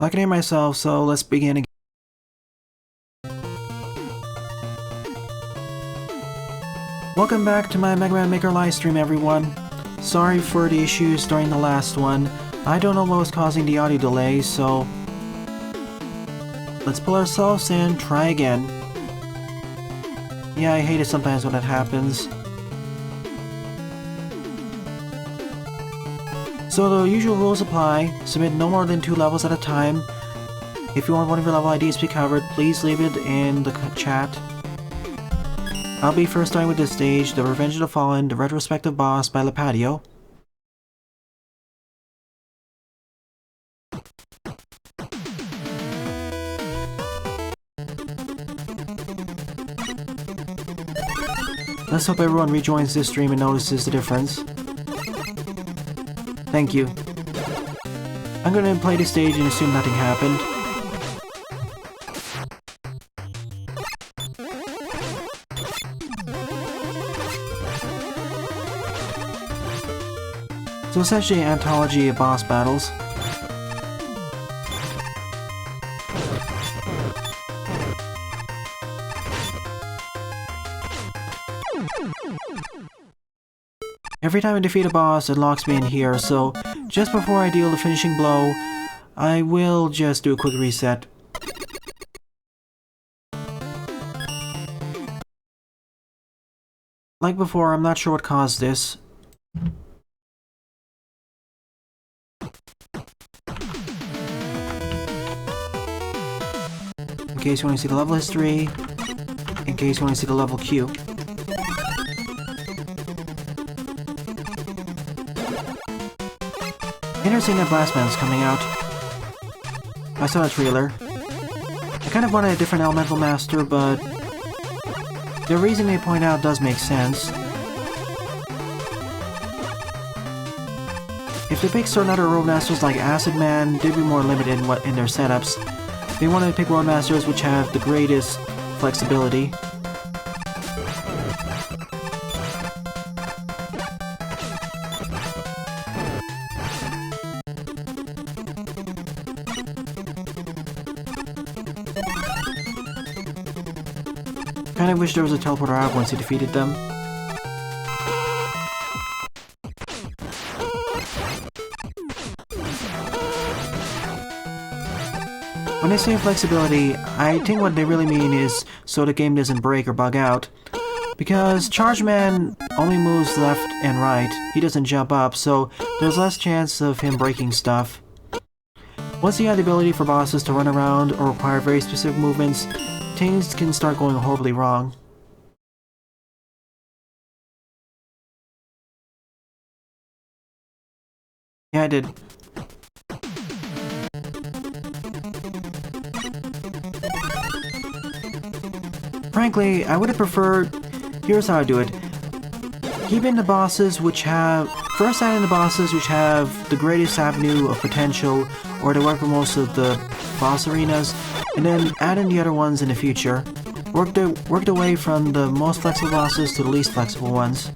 I can hear myself, so let's begin again. Welcome back to my Mega Man Maker livestream, everyone. Sorry for the issues during the last one. I don't know what was causing the audio delay, so let's pull ourselves in, try again. Yeah, I hate it sometimes when that happens. So the usual rules apply. Submit no more than 2 levels at a time. If you want one of your level IDs to be covered, please leave it in the chat. I'll be first starting with this stage, The Revenge of the Fallen, the Retrospective Boss by Lipatio. Let's hope everyone rejoins this stream and notices the difference. Thank you. I'm gonna play the stage and assume nothing happened. So it's actually an anthology of boss battles. Every time I defeat a boss, it locks me in here, so just before I deal the finishing blow, I will just do a quick reset. Like before, I'm not sure what caused this. In case you want to see the level history, in case you want to see the level queue. Interesting that Blast Man's coming out. I saw the trailer. I kind of wanted a different elemental master, but the reason they point out does make sense. If they pick certain other roadmasters like Acid Man, they'd be more limited in their setups. They wanted to pick roadmasters which have the greatest flexibility. I kinda wish there was a teleporter out once he defeated them. When they say flexibility, I think what they really mean is so the game doesn't break or bug out. Because Charge Man only moves left and right, he doesn't jump up, so there's less chance of him breaking stuff. Once you have the ability for bosses to run around or require very specific movements, things can start going horribly wrong. Yeah, I did. Frankly, I would have preferred... Here's how I do it. Keep in the bosses which have... First add in the bosses which have the greatest avenue of potential, or they work for most of the boss arenas, and then add in the other ones in the future. Work the way from the most flexible bosses to the least flexible ones.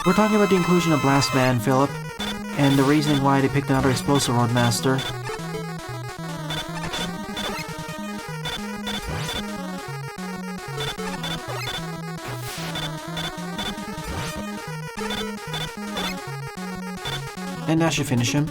We're talking about the inclusion of Blast Man, Philip, and the reason why they picked another explosive roadmaster. And that should finish him.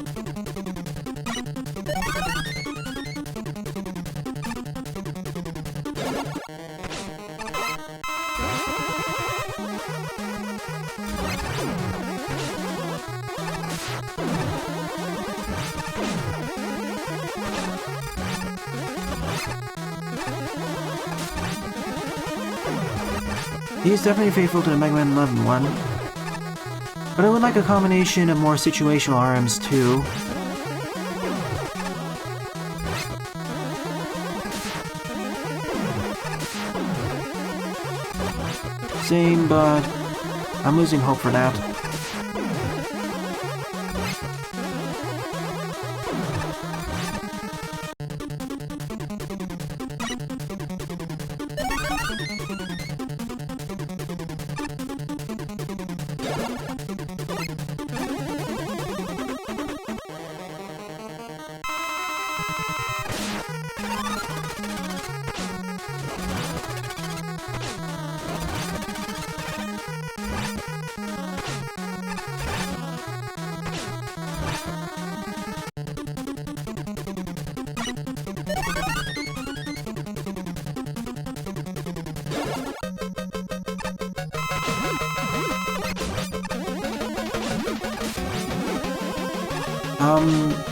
He's definitely faithful to the Mega Man 11 one. But I would like a combination of more situational RMs too. Same, but I'm losing hope for that.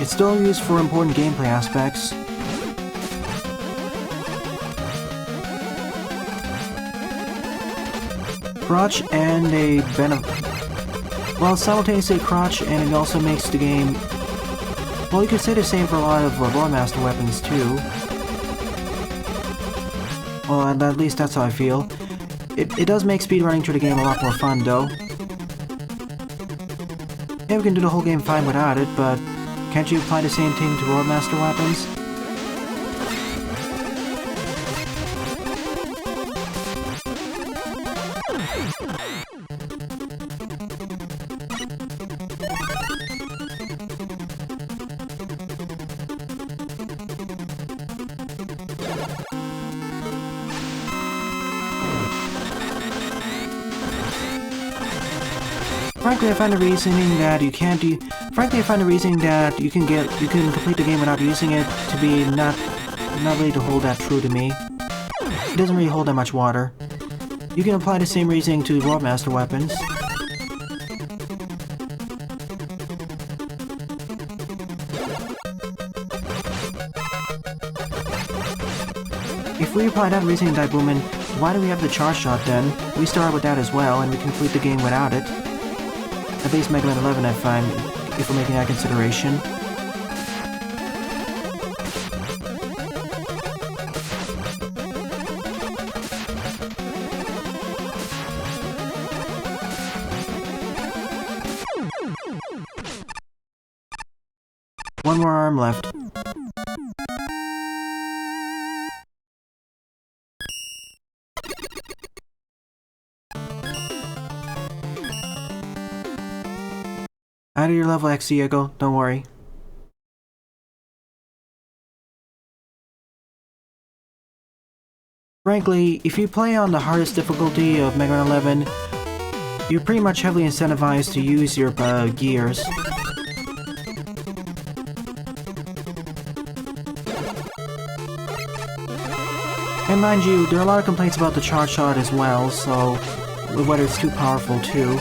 It's still used for important gameplay aspects. Crotch and a well, simultaneously crotch, and it also makes the game... Well, you could say the same for a lot of Loremaster weapons, too. Well, at least that's how I feel. It does make speedrunning through the game a lot more fun, though. Yeah, we can do the whole game fine without it, but can't you apply the same thing to Loremaster weapons? Frankly, I find the reasoning that you can't do. Frankly, I find the reasoning that you can complete the game without using it to be not really to hold that true to me. It doesn't really hold that much water. You can apply the same reasoning to Loremaster weapons. If we apply that reasoning to Boomin, why do we have the charge shot then? We start with that as well, and we complete the game without it. At least Mega Man 11 I find, if we're making that consideration. One more arm left. Out of your level, XDiegoBroht, don't worry. Frankly, if you play on the hardest difficulty of Mega Man 11, you're pretty much heavily incentivized to use your gears. And mind you, there are a lot of complaints about the charge shot as well, so whether it's too powerful too.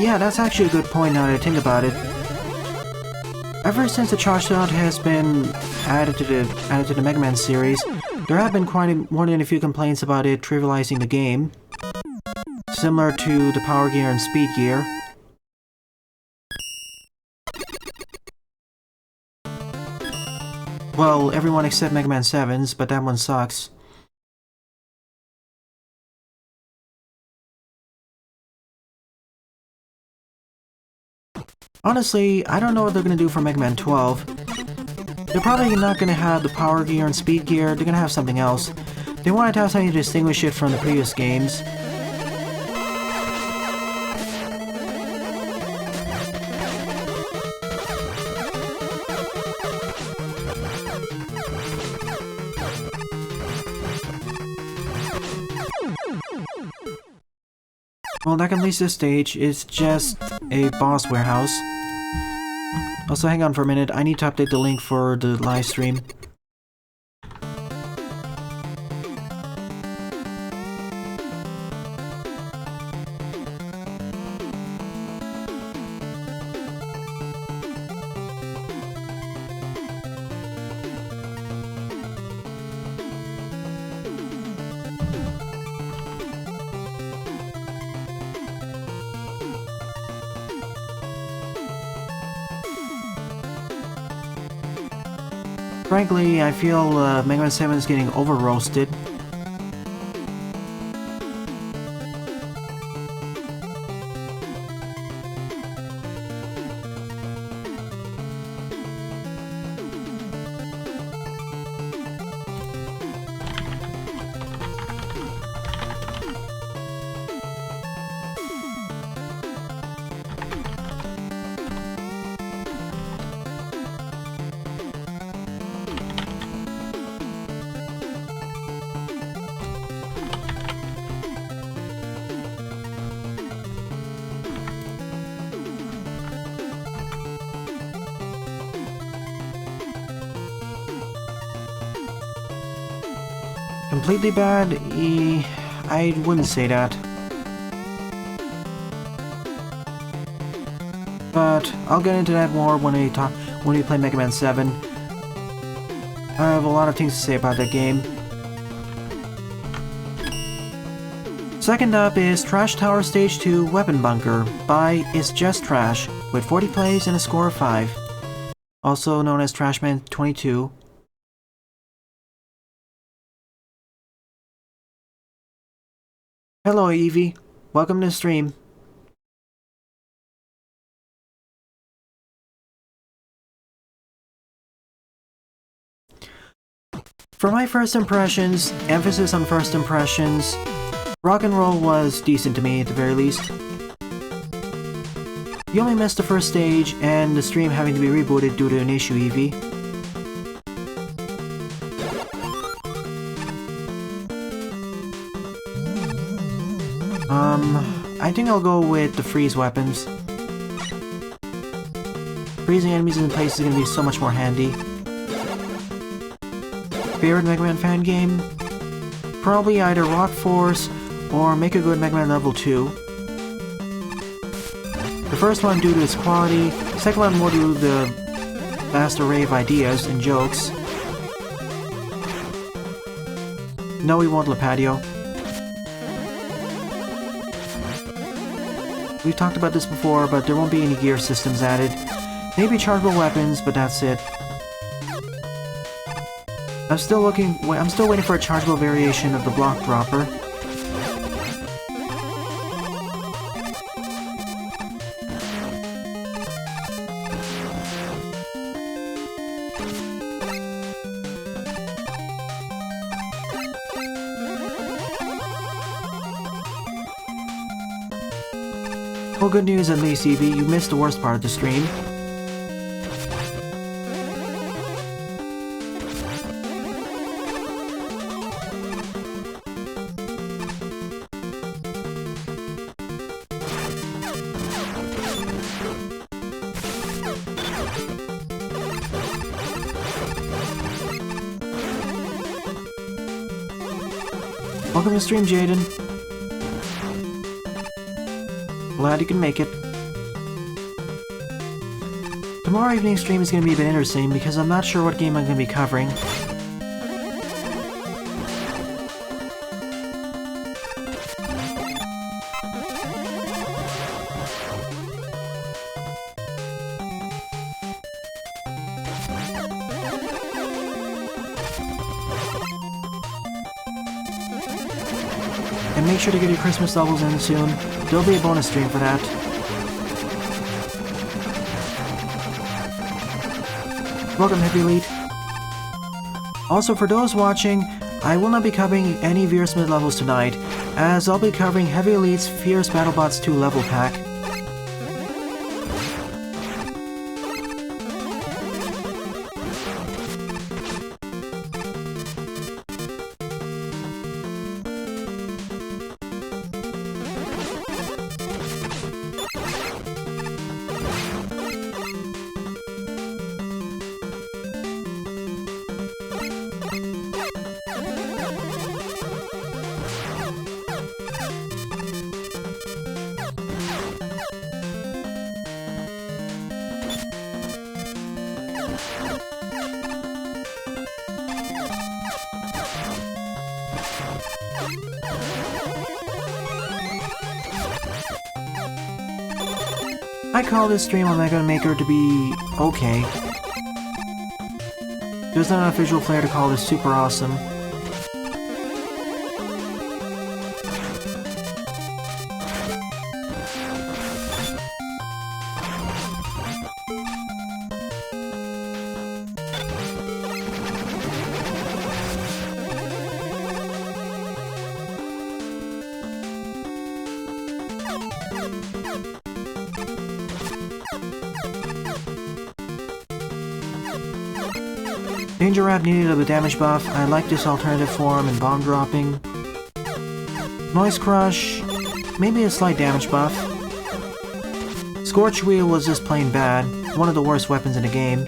Yeah, that's actually a good point now that I think about it. Ever since the charge shot has been added to the Mega Man series, there have been more than a few complaints about it trivializing the game, similar to the power gear and speed gear. Well, everyone except Mega Man 7's, but that one sucks. Honestly, I don't know what they're gonna do for Mega Man 12. They're probably not gonna have the power gear and speed gear, they're gonna have something else. They wanted to have something to distinguish it from the previous games. Well, that completes this stage. It's just a boss warehouse. Also, hang on for a minute. I need to update the link for the live stream. Frankly, I feel Mega Man 7 is getting over-roasted. Completely bad? I wouldn't say that. But I'll get into that more when we play Mega Man 7. I have a lot of things to say about that game. Second up is Trash Tower Stage 2 Weapon Bunker by ItsJustTrash with 40 plays and a score of 5. Also known as Trashman22. Hello Evie, welcome to the stream. For my first impressions, emphasis on first impressions, rock and roll was decent to me at the very least. You only missed the first stage and the stream having to be rebooted due to an issue, Evie. I think I'll go with the freeze weapons. Freezing enemies in place is going to be so much more handy. Favorite Mega Man fan game? Probably either Rock Force or Make a Good Mega Man Level 2. The first one due to its quality, the second one more due to the vast array of ideas and jokes. No, we won't Lipatio. We've talked about this before, but there won't be any gear systems added. Maybe chargeable weapons, but that's it. I'm still waiting for a chargeable variation of the block dropper. Well, good news at least, Evie. You missed the worst part of the stream. Welcome to the stream, Jaden. Glad you can make it. Tomorrow evening's stream is going to be a bit interesting because I'm not sure what game I'm going to be covering. And make sure to get your Christmas levels in soon. There'll be a bonus stream for that. Welcome, Heavy Elite. Also, for those watching, I will not be covering any Fierce mid levels tonight, as I'll be covering Heavy Elite's Fierce BattleBots 2 level pack. I call this stream on Mega Man Maker to be okay. There's not enough visual flair to call this super awesome. Danger Rap needed a damage buff. I like this alternative form and bomb dropping. Noise Crush, maybe a slight damage buff. Scorch Wheel was just plain bad, one of the worst weapons in the game.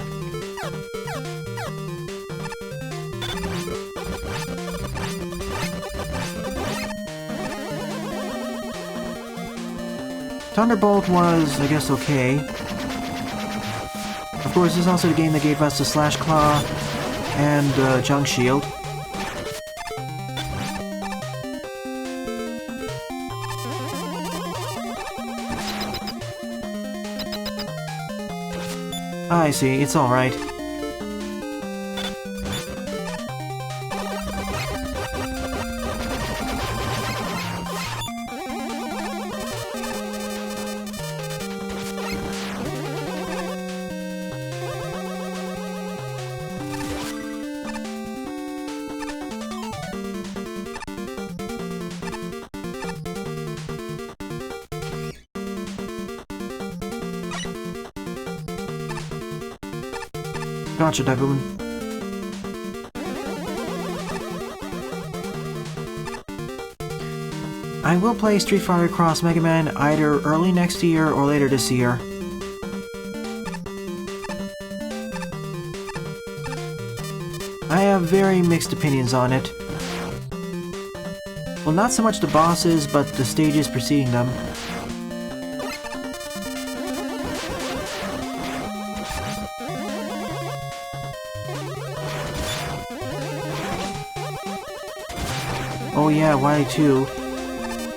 Thunderbolt was, I guess, okay. Of course, this is also the game that gave us the Slash Claw and Junk Shield. I see, it's alright. Gotcha, Dagoon. I will play Street Fighter Cross Mega Man either early next year or later this year. I have very mixed opinions on it. Well, not so much the bosses, but the stages preceding them. Oh yeah, Wily too.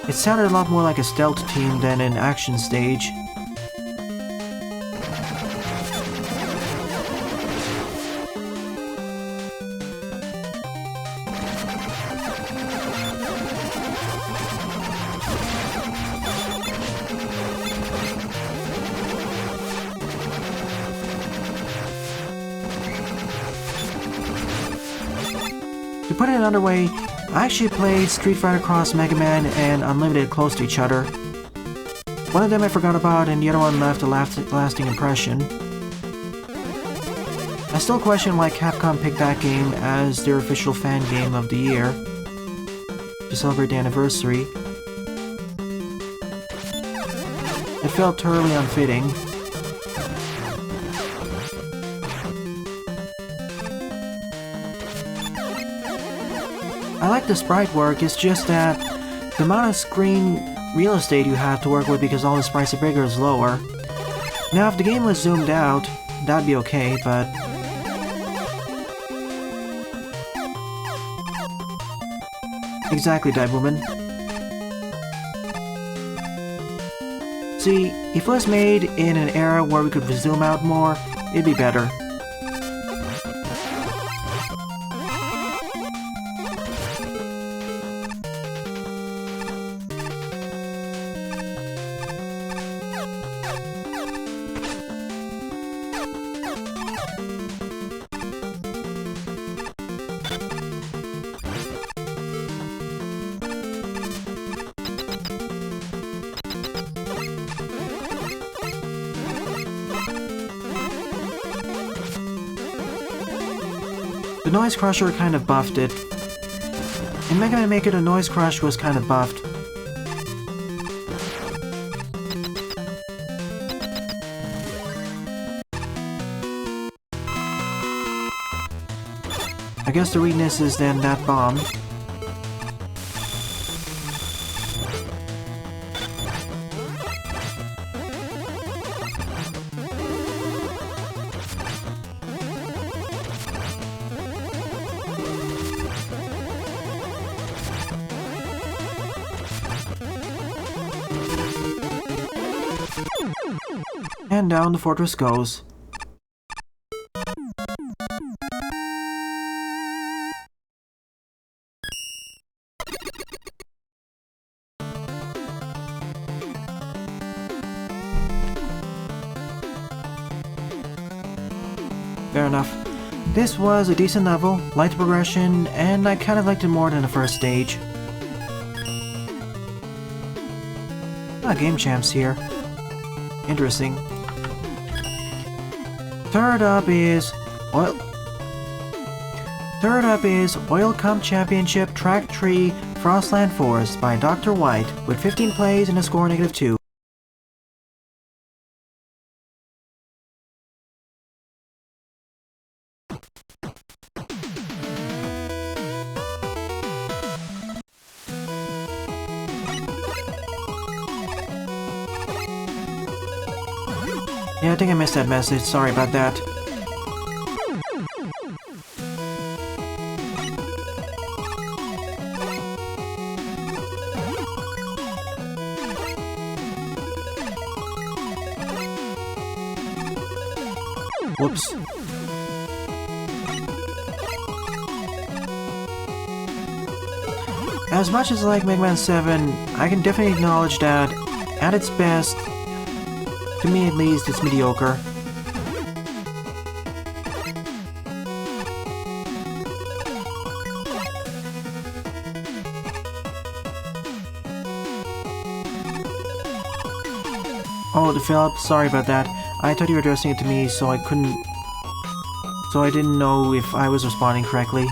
It sounded a lot more like a stealth team than an action stage. To put it another way, I actually played Street Fighter Cross Mega Man and Unlimited close to each other. One of them I forgot about and the other one left a lasting impression. I still question why Capcom picked that game as their official fan game of the year to celebrate the anniversary. It felt totally unfitting. I like the sprite work, it's just that the amount of screen real estate you have to work with because all the sprites are bigger is lower. Now if the game was zoomed out, that'd be okay, but... Exactly, Dive Woman. See, if it was made in an era where we could zoom out more, it'd be better. The Noise Crusher kind of buffed it. In Mega Man Maker, the Noise Crush was kind of buffed. I guess the weakness is then that bomb. And down the fortress goes. Fair enough. This was a decent level, liked the progression, and I kind of liked it more than the first stage. Game champs here. Interesting. Third up is Oil Cup Championship Track 3 Frostland Forest by Dr. White with 15 plays and a score -2. Yeah, I think I missed that message. Sorry about that. Whoops. As much as I like Mega Man 7, I can definitely acknowledge that, at its best, to me at least, it's mediocre. Oh, Philip, sorry about that. I thought you were addressing it to me, so I didn't know if I was responding correctly.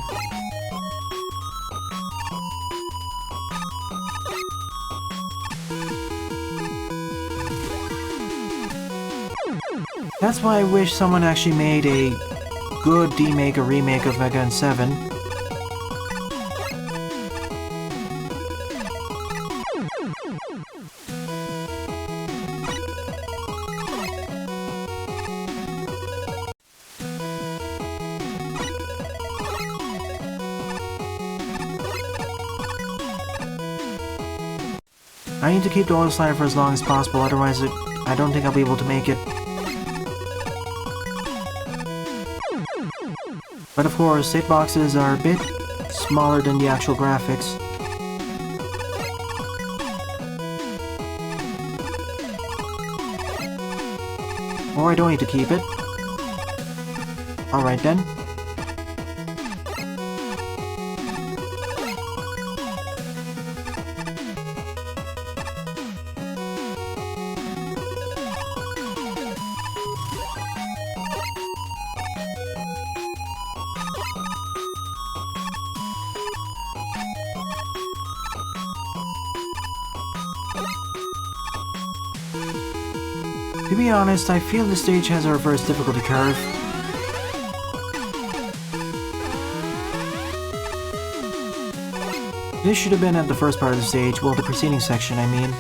That's why I wish someone actually made a good remake of Mega Man 7. I need to keep the oil slider for as long as possible, otherwise I don't think I'll be able to make it. But of course, hitboxes are a bit smaller than the actual graphics. Or I don't need to keep it. Alright then. To be honest, I feel the stage has a reverse difficulty curve. This should have been at the first part of the stage, well, the preceding section, I mean.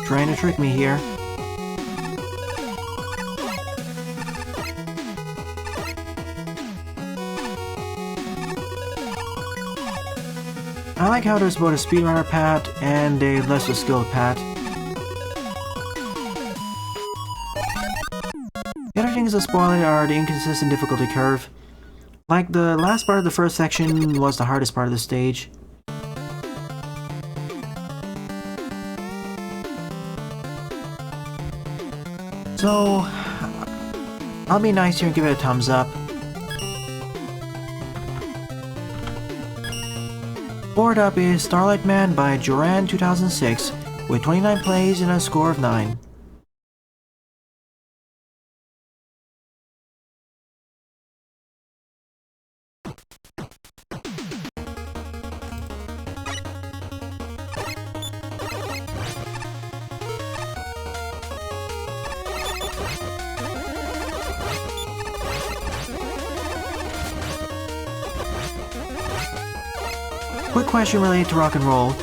Trying to trick me here. I like how there's both a speedrunner pat and a lesser skilled pat. The other things that spoil it are the inconsistent difficulty curve. Like, the last part of the first section was the hardest part of the stage. So, I'll be nice here and give it a thumbs up. Board up is Starlight Man by Joran 2006 with 29 plays and a score of 9. Quick question related to rock and roll.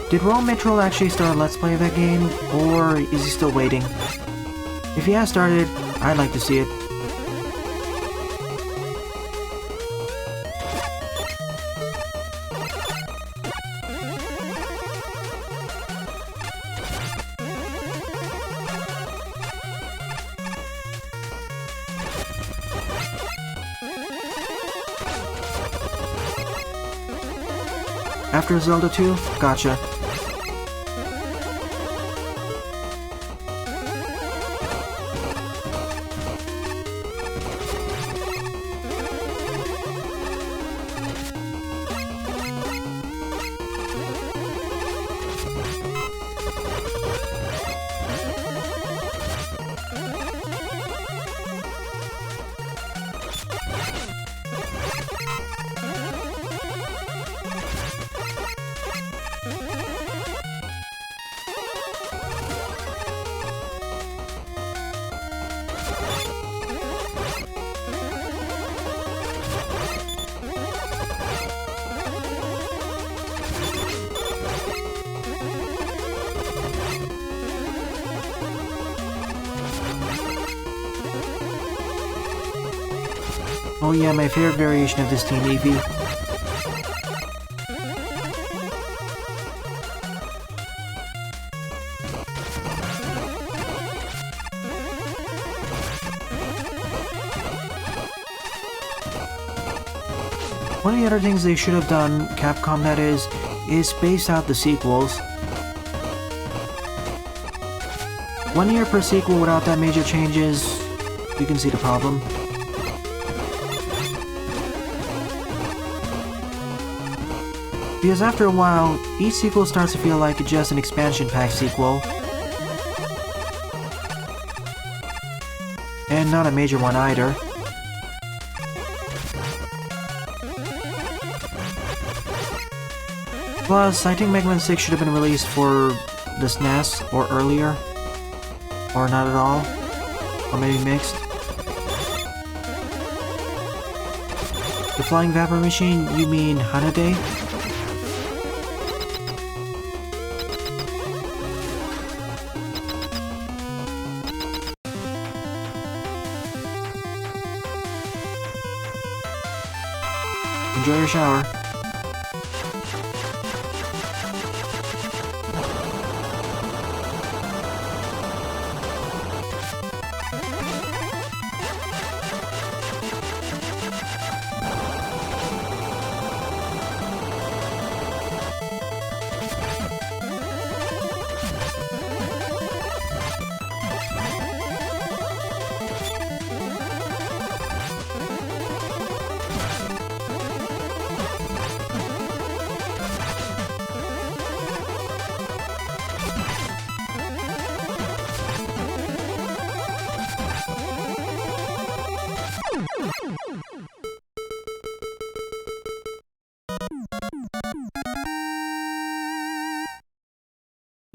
Did Roll Mitchell actually start a Let's Play of that game, or is he still waiting? If he has started, I'd like to see it. After Zelda 2? Gotcha. Oh yeah, my favorite variation of this team, Eevee. One of the other things they should have done, Capcom that is space out the sequels. 1 year per sequel without that major changes, you can see the problem. Because after a while, each sequel starts to feel like just an expansion pack sequel. And not a major one either. Plus, I think Mega Man 6 should have been released for the SNES, or earlier. Or not at all. Or maybe mixed. The Flying Vapor Machine, you mean Hanaday? Enjoy your shower.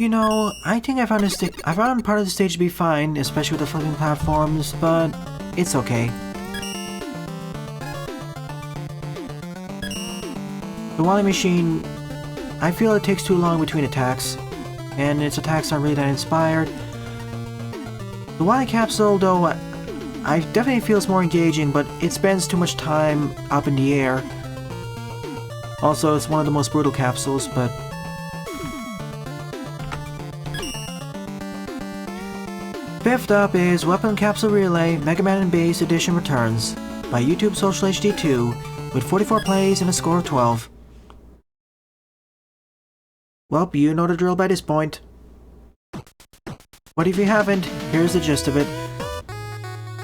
You know, I think I found part of the stage to be fine, especially with the flipping platforms, but it's okay. The Wily machine, I feel it takes too long between attacks, and its attacks aren't really that inspired. The Wily capsule, though, I definitely feel it's more engaging, but it spends too much time up in the air. Also, it's one of the most brutal capsules, but... Fifth up is Weapon Capsule Relay Mega Man Base Edition returns by YouTube Social HD2 with 44 plays and a score of 12. Well, you know the drill by this point. But if you haven't, here's the gist of it.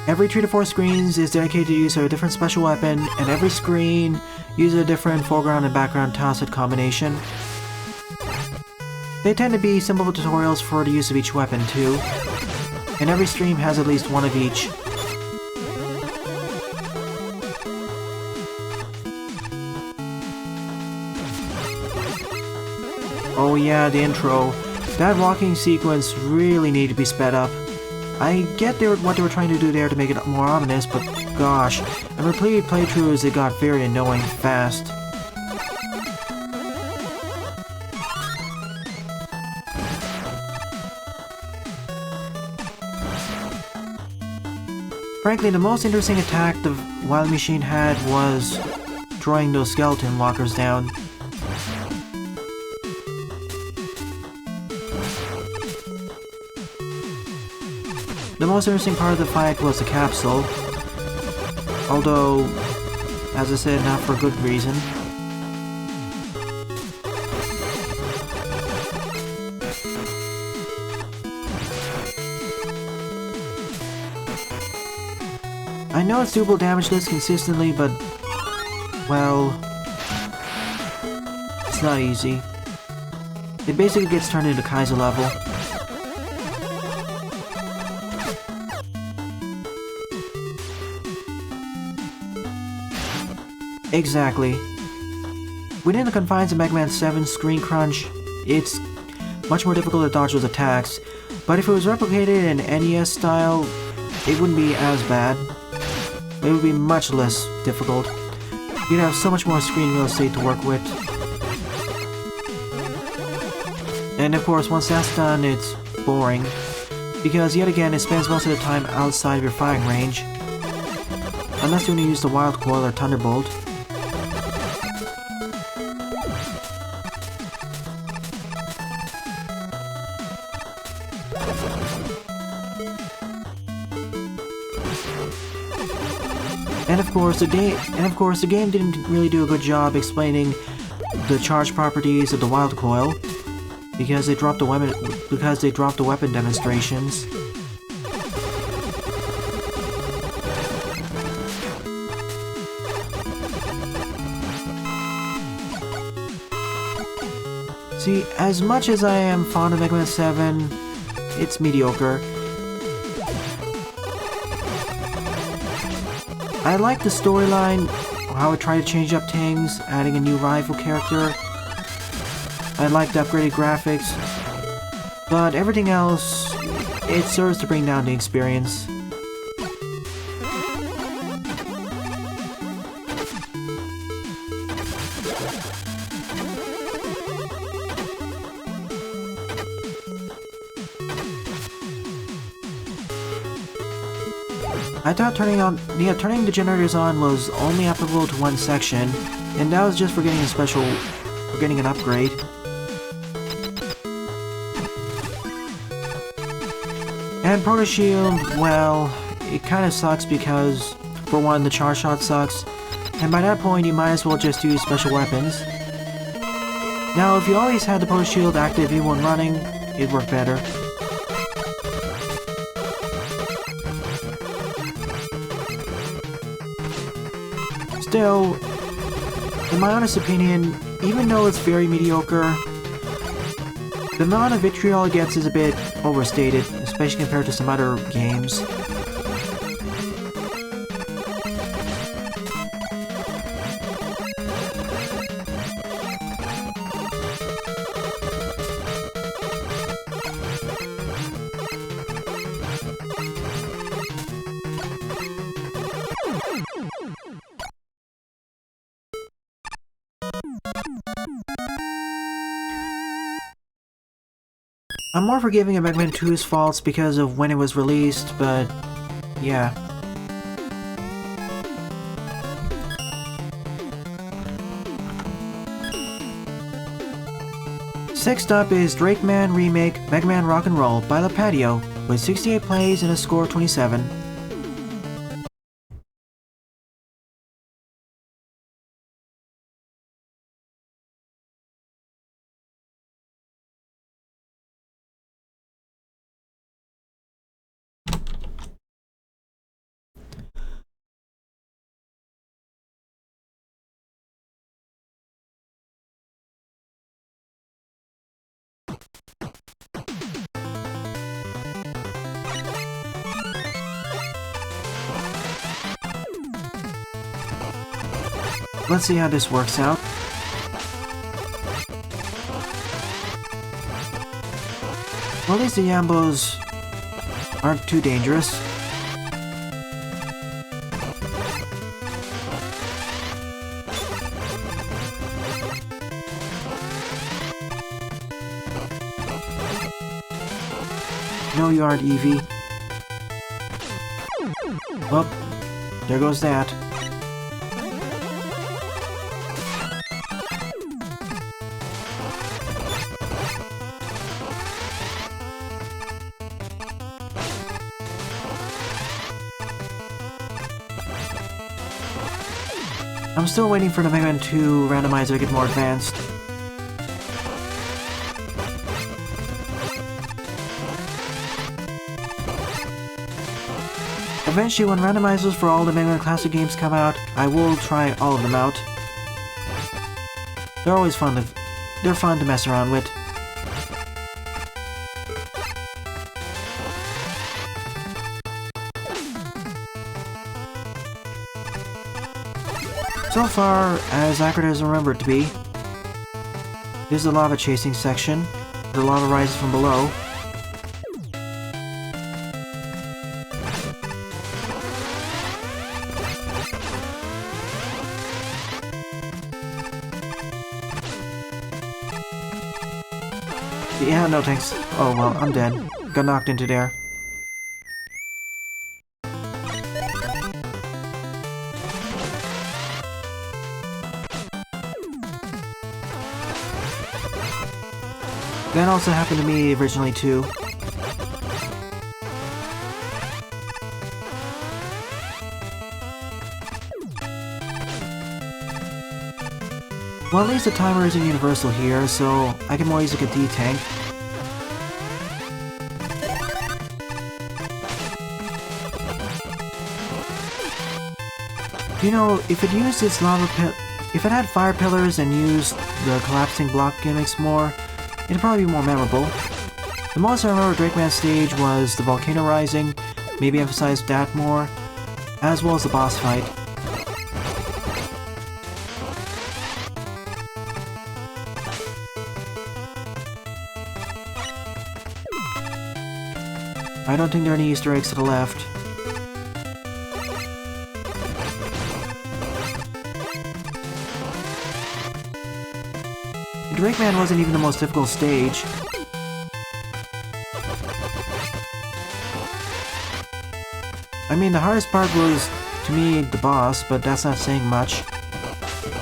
Every 3 to 4 screens is dedicated to use of a different special weapon, and every screen uses a different foreground and background tile-set combination. They tend to be simple tutorials for the use of each weapon too. And every stream has at least one of each. Oh yeah, the intro. That walking sequence really needed to be sped up. I get what they were trying to do there to make it more ominous, but gosh, in repeated playthroughs it got very annoying fast. Frankly, the most interesting attack the Wily Machine had was throwing those skeleton walkers down. The most interesting part of the fight was the capsule, although, as I said, not for good reason. I know it's doable damage list consistently, but, well, it's not easy. It basically gets turned into Kaiser level. Exactly. Within the confines of Mega Man 7's screen crunch, it's much more difficult to dodge those attacks, but if it was replicated in NES style, it wouldn't be as bad. It would be much less difficult. You'd have so much more screen real estate to work with. And of course, once that's done, it's boring. Because yet again, it spends most of the time outside of your firing range. unless you want to use the Wild Coil or Thunderbolt. And of course, the game didn't really do a good job explaining the charge properties of the Wild Coil because they dropped the weapon demonstrations. See, as much as I am fond of Mega Man 7, it's mediocre. I like the storyline, how it tried to change up things, adding a new rival character. I like the upgraded graphics, but everything else, it serves to bring down the experience. I thought turning the generators on was only applicable to one section, and that was just for getting an upgrade. And Proto Shield, well, it kind of sucks because, for one, the charge shot sucks, and by that point you might as well just use special weapons. Now, if you always had the Proto Shield active even when running, it'd work better. Still, in my honest opinion, even though it's very mediocre, the amount of vitriol it gets is a bit overstated, especially compared to some other games. I'm more forgiving of Mega Man 2's faults because of when it was released, but yeah. Next up is Drake Man Remake Mega Man Rock'n'Roll by Lipatio, with 68 plays and a score of 27. Let's see how this works out. Well, at least the Yambos aren't too dangerous. No, you aren't, Eevee. Well, there goes that. I'm still waiting for the Mega Man 2 randomizer to get more advanced. Eventually, when randomizers for all the Mega Man Classic games come out, I will try all of them out. They're always fun to mess around with. So far, as accurate as I remember it to be. This is the lava chasing section. The lava rises from below. Yeah, no thanks. Oh well, I'm dead. Got knocked into there. That also happened to me originally too. Well, at least the timer isn't universal here, so I can more easily get D-Tank. You know, if it used its if it had fire pillars and used the collapsing block gimmicks more, it'd probably be more memorable. The most I remember Drake Man stage was the volcano rising, maybe emphasize that more, as well as the boss fight. I don't think there are any Easter eggs to the left. Drake Man wasn't even the most difficult stage. I mean, the hardest part was, to me, the boss, but that's not saying much.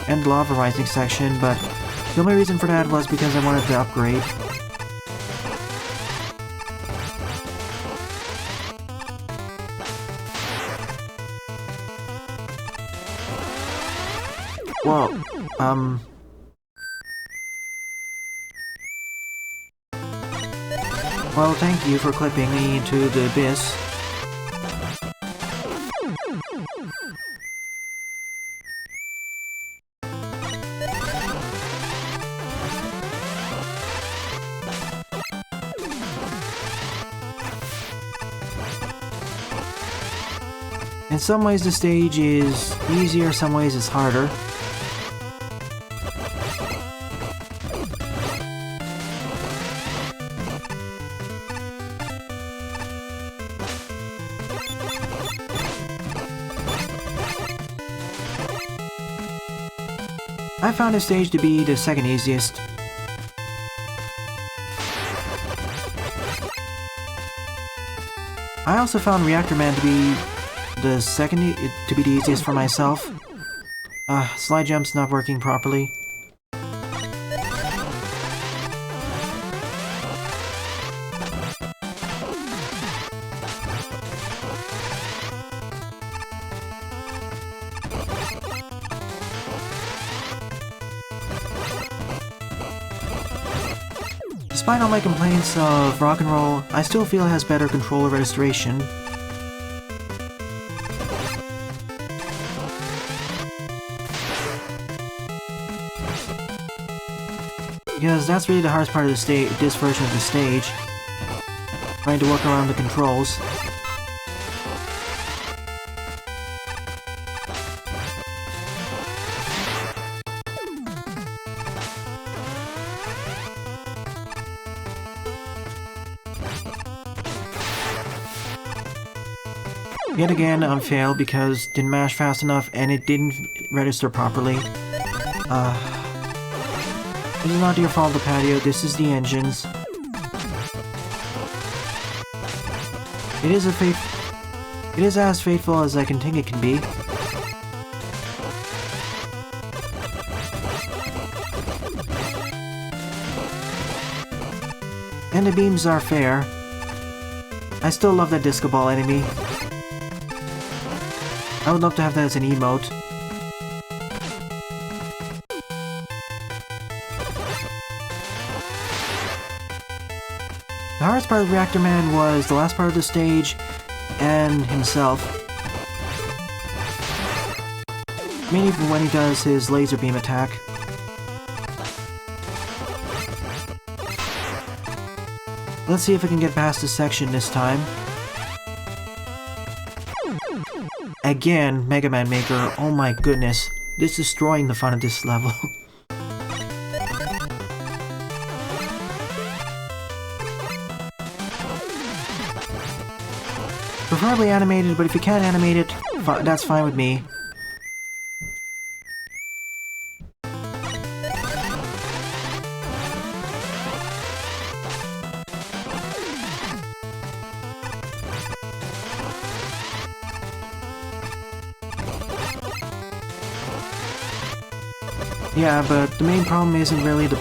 And the lava rising section, but the only reason for that was because I wanted to upgrade. Whoa, well, thank you for clipping me into the abyss. In some ways the stage is easier, some ways it's harder. I found this stage to be the second easiest. I also found Reactor Man to be the easiest for myself. Slide jump's not working properly. Despite all my complaints of rock and roll, I still feel it has better controller registration. Because that's really the hardest part of this version of the stage. Trying to work around the controls. Yet again, I failed because didn't mash fast enough and it didn't register properly. This is not your fault, Lipatio, this is the engine's. It is as faithful as I can think it can be. And the beams are fair. I still love that disco ball enemy. I would love to have that as an emote. The hardest part of Reactor Man was the last part of the stage and himself. Mainly when he does his laser beam attack. Let's see if I can get past this section this time. Again, Mega Man Maker, oh my goodness. This is destroying the fun of this level. Preferably animated, but if you can't animate it, that's fine with me. Yeah, but the main problem isn't really the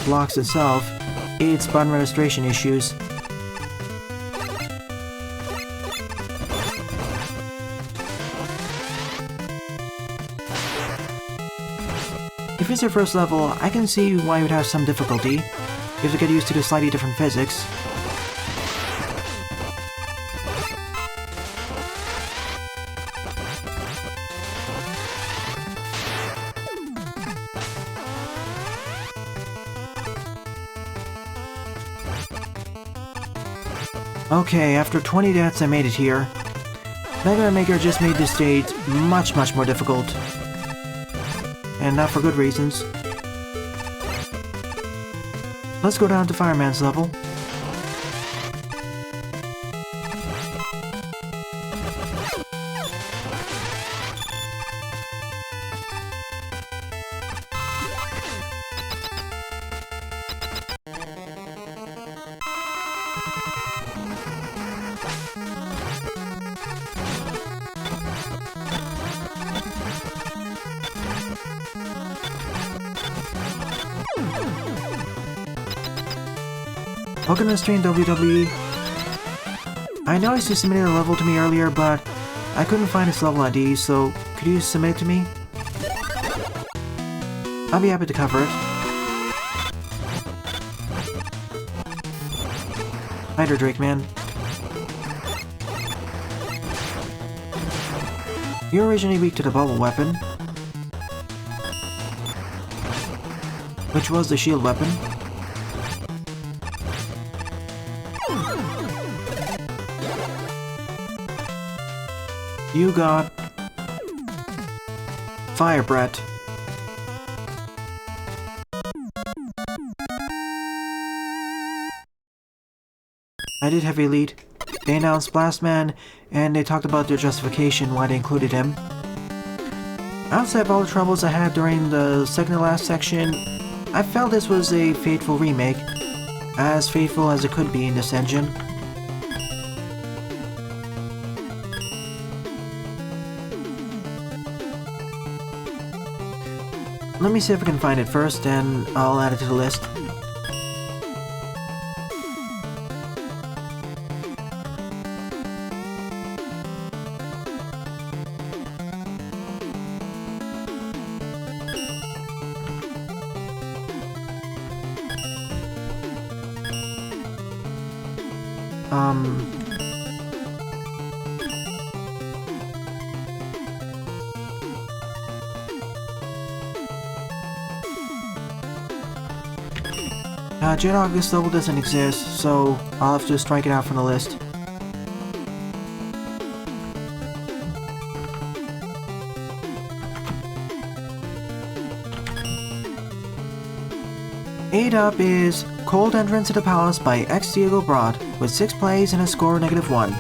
blocks itself, its button registration issues. If it's your first level, I can see why you would have some difficulty. You have to get used to the slightly different physics. Okay, after 20 deaths I made it here. Mega Man Maker just made this stage much more difficult. And not for good reasons. Let's go down to Fireman's level. Welcome to the stream, WWE. I noticed you submitted a level to me earlier, but I couldn't find its level ID, so could you submit it to me? I'll be happy to cover it. Hi, Drake Man. You're originally weak to the bubble weapon, which was the shield weapon. You got Fire Breath. I did heavy lead. They announced Blast Man, and they talked about their justification why they included him. Outside of all the troubles I had during the second to last section, I felt this was a faithful remake, as faithful as it could be in this engine. Let me see if I can find it first, and I'll add it to the list. Jedog, this level doesn't exist, so I'll have to strike it out from the list. Eight up is Cold Entrance to the Palace by XDiegoBroht with 6 plays and a score of -1.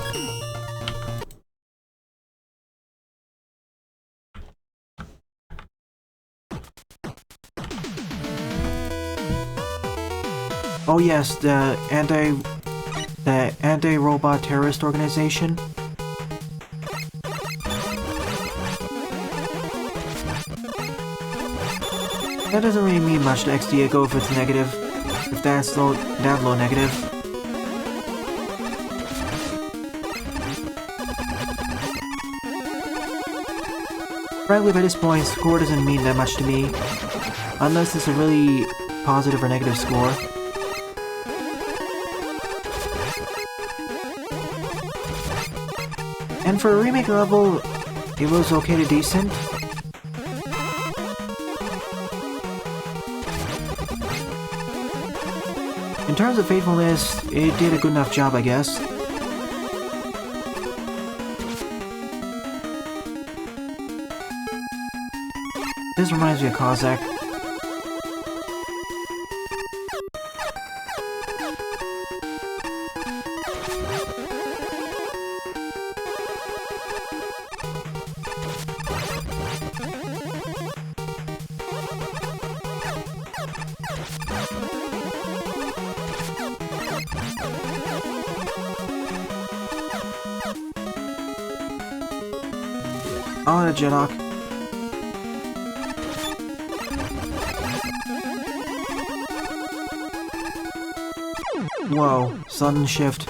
Oh yes, the anti-robot terrorist organization. That doesn't really mean much to XDiego if it's negative. If that's that low negative. Frankly, by this point, score doesn't mean that much to me. Unless it's a really positive or negative score. And for a remake level, it was okay to decent. In terms of faithfulness, it did a good enough job, I guess. This reminds me of Kozak. On a Jedok. Whoa, sudden shift.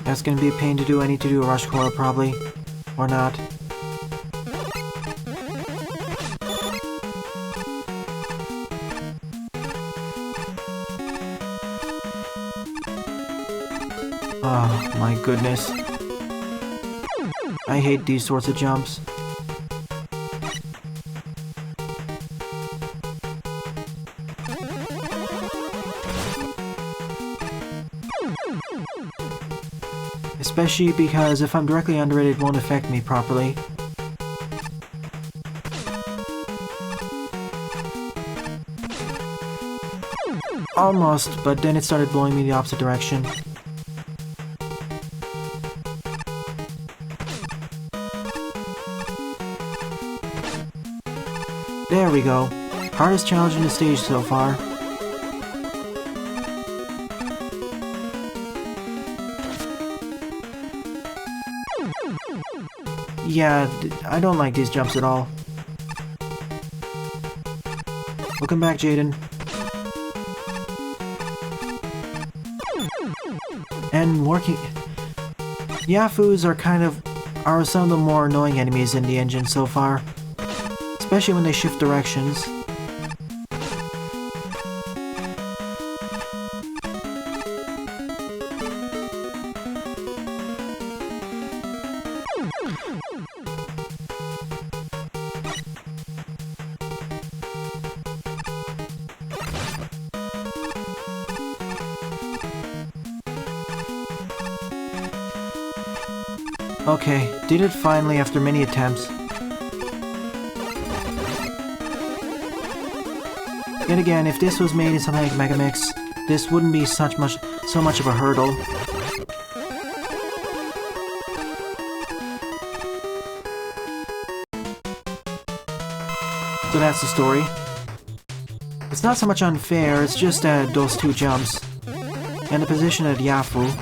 That's gonna be a pain to do. I need to do a rush core probably. Or not. Oh my goodness. I hate these sorts of jumps. Especially because if I'm directly under it won't affect me properly. Almost, but then it started blowing me the opposite direction. There we go. Hardest challenge in the stage so far. Yeah, I don't like these jumps at all. Welcome back, Jaden. And working... Yafus are some of the more annoying enemies in the engine so far. Especially when they shift directions. Okay, did it finally after many attempts. Yet again, if this was made in something like Mega Mix, this wouldn't be so much of a hurdle. So that's the story. It's not so much unfair, it's just those two jumps. And the position at Yafu.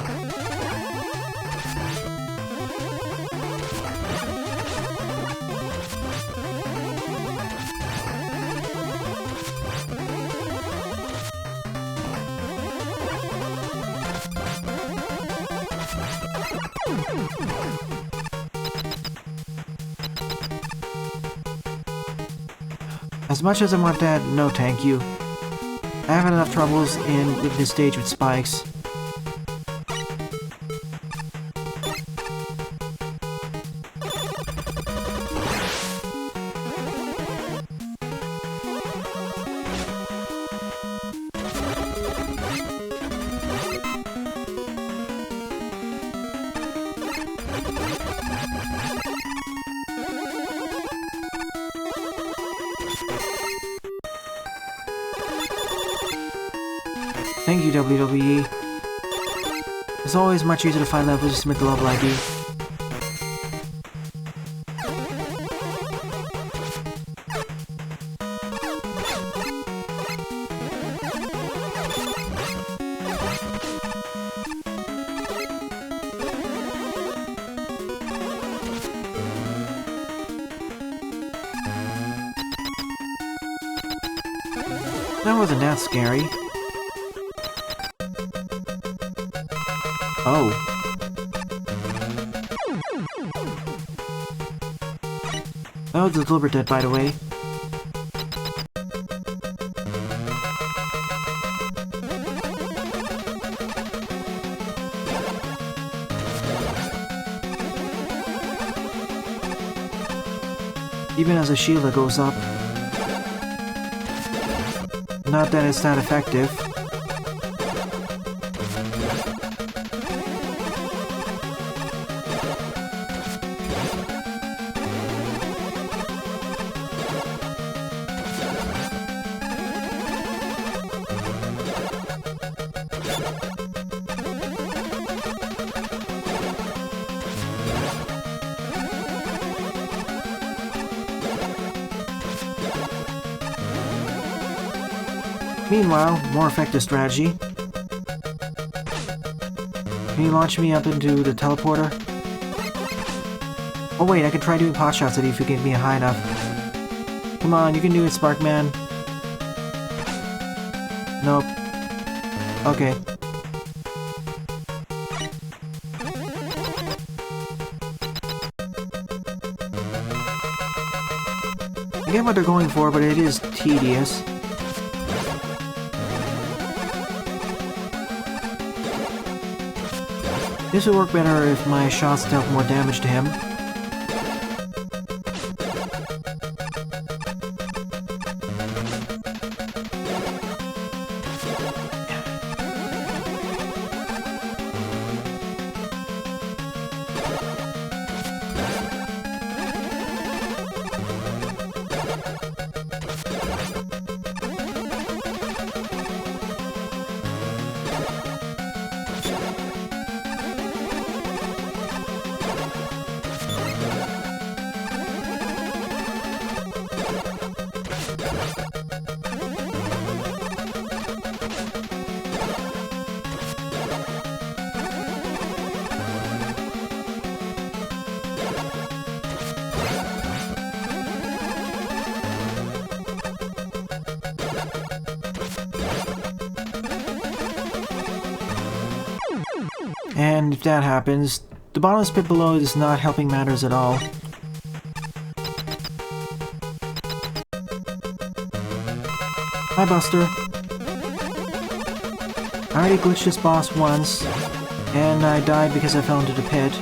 As much as I want that, no thank you. I have had enough troubles with this stage with spikes. Thank you, WWE. It's always much easier to find levels to submit the level ID. That wasn't that scary. Oh. That was a deliberate death, by the way. Even as a shield that goes up. Not that it's that effective. Meanwhile, more effective strategy. Can you launch me up into the teleporter? Oh wait, I can try doing pot shots at you if you get me high enough. Come on, you can do it, Sparkman. Nope. Okay. I get what they're going for, but it is tedious. This would work better if my shots dealt more damage to him. And if that happens, the bottomless pit below is not helping matters at all. Hi, Buster. I already glitched this boss once, and I died because I fell into the pit.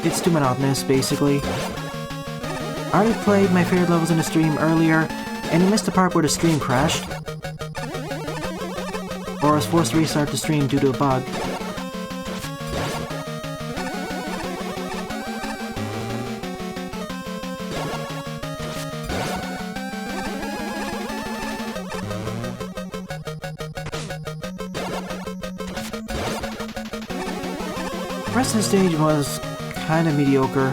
It's too monotonous, basically. I already played my favorite levels in the stream earlier, and you missed the part where the stream crashed. Or I was forced to restart the stream due to a bug. The rest of the stage was kinda mediocre,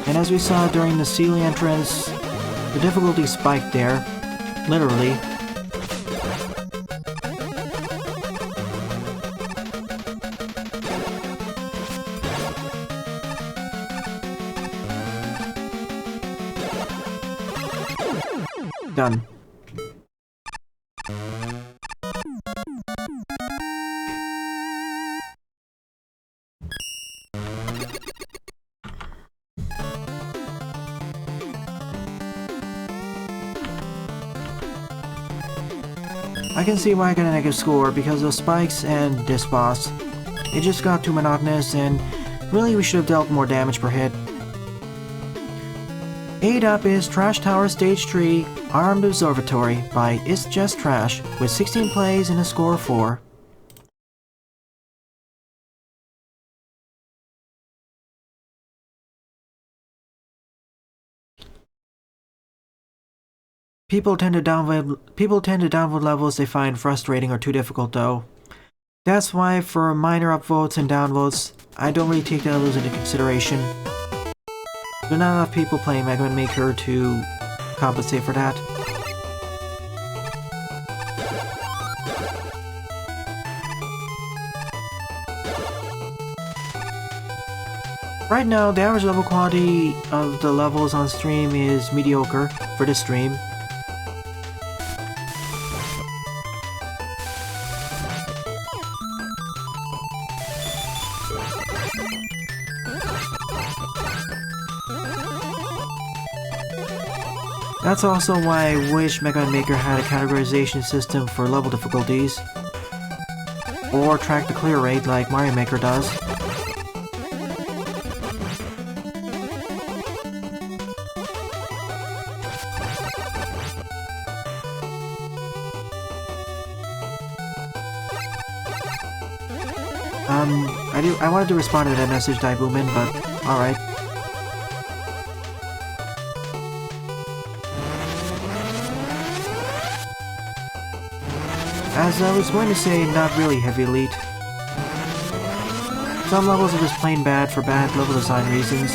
and as we saw during the ceiling entrance, the difficulty spiked there, literally. Done. I can see why I got a negative score because of spikes and this boss. It just got too monotonous and really we should have dealt more damage per hit. 8 up is Trash Tower Stage 3 Armed Observatory by ItsJustTrash with 16 plays and a score of 4. People tend to downvote levels they find frustrating or too difficult though. That's why for minor upvotes and downvotes, I don't really take the levels into consideration. There are not enough people playing Mega Man Maker to compensate for that. Right now, the average level quality of the levels on stream is mediocre for this stream. That's also why I wish Mega Man Maker had a categorization system for level difficulties, or track the clear rate like Mario Maker does. I wanted to respond to that message, Daibumin, but alright. As I was going to say, not really heavy elite. Some levels are just plain bad for bad level design reasons.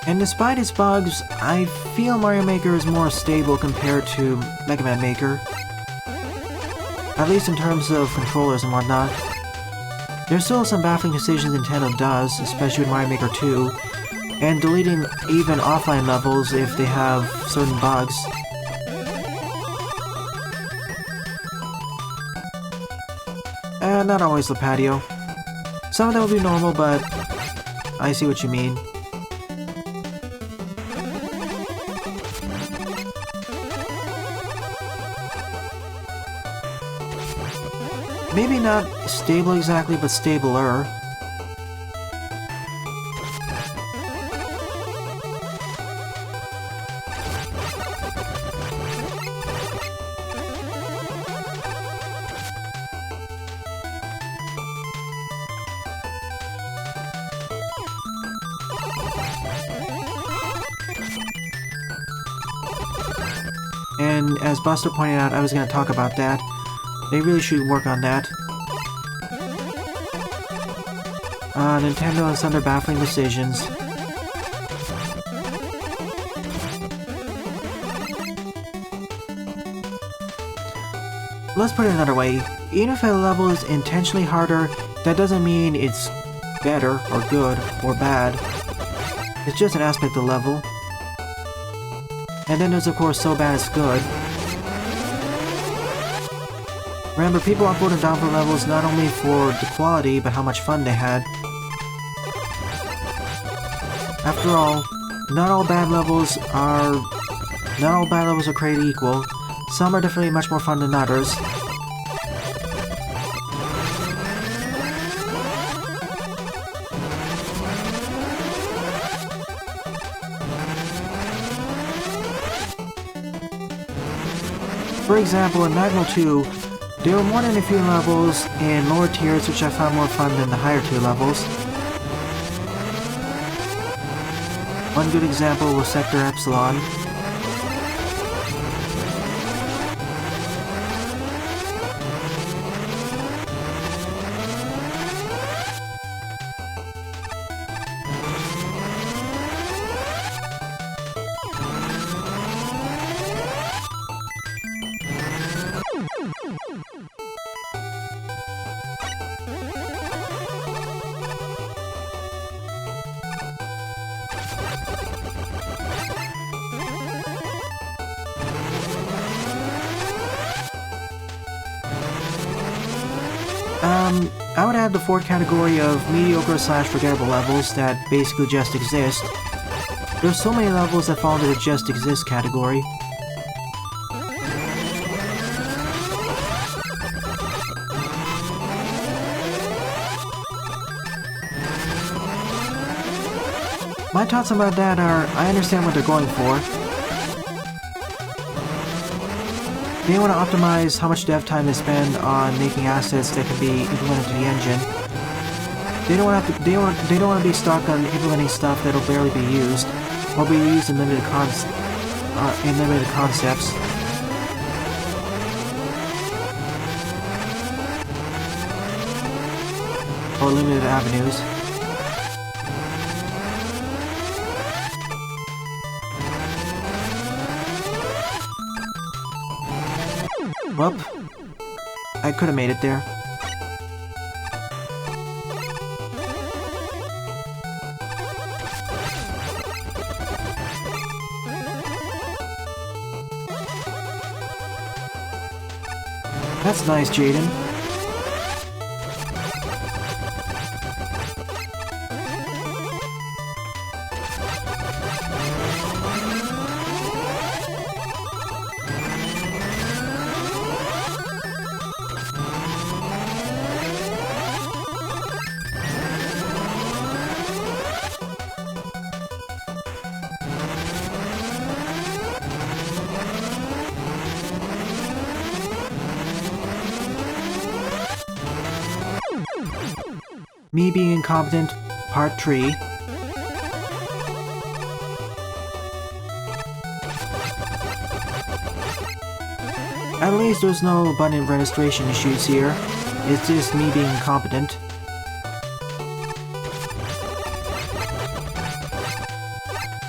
And despite its bugs, I feel Mario Maker is more stable compared to Mega Man Maker. At least in terms of controllers and whatnot. There's still some baffling decisions Nintendo does, especially with Mario Maker 2, and deleting even offline levels if they have certain bugs. Not always Lipatio. Some of them will be normal, but I see what you mean. Maybe not stable exactly, but stabler. And as Buster pointed out, I was going to talk about that. They really should work on that. Nintendo and some of their baffling decisions. Let's put it another way. Even if a level is intentionally harder, that doesn't mean it's better, or good, or bad. It's just an aspect of the level. And then there's of course so bad it's good. Remember, people up and down for levels not only for the quality, but how much fun they had. After all, not all bad levels are created equal. Some are definitely much more fun than others. For example, in Magmal 2, there were more than a few levels in lower tiers which I found more fun than the higher tier levels. One good example was Sector Epsilon. I would add the fourth category of mediocre/forgettable levels that basically just exist. There's so many levels that fall into the just exist category. My thoughts about that are, I understand what they're going for. They want to optimize how much dev time they spend on making assets that can be implemented to the engine. They don't want to be stuck on implementing stuff that'll barely be used, or be used in limited concepts. Or limited avenues. Well, I could have made it there. That's nice, Jaden. Me being incompetent, part 3. At least there's no abundant registration issues here. It's just me being incompetent.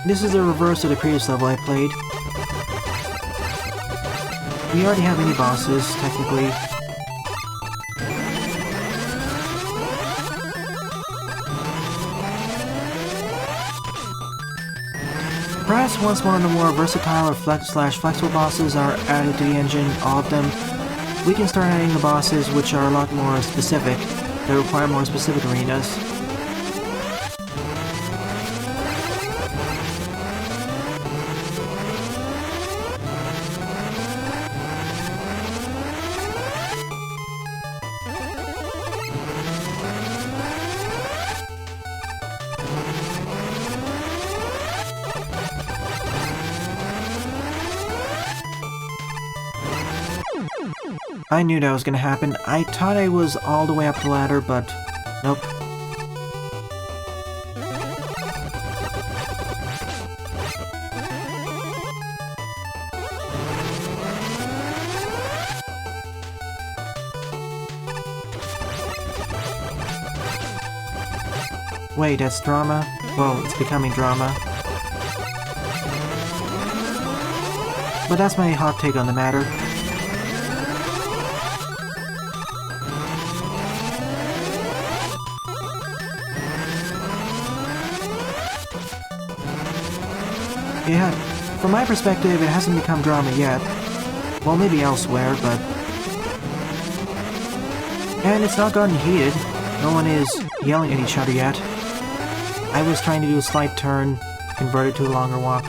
This is the reverse of the previous level I played. We already have mini bosses, technically. Perhaps once one of the more versatile or flexible bosses are added to the engine, all of them, we can start adding the bosses which are a lot more specific, that require more specific arenas. I knew that was gonna happen. I thought I was all the way up the ladder, but nope. Wait, that's drama? Well, it's becoming drama. But that's my hot take on the matter. Yeah, from my perspective, it hasn't become drama yet. Well, maybe elsewhere, but... And it's not gotten heated. No one is yelling at each other yet. I was trying to do a slight turn, convert it to a longer walk.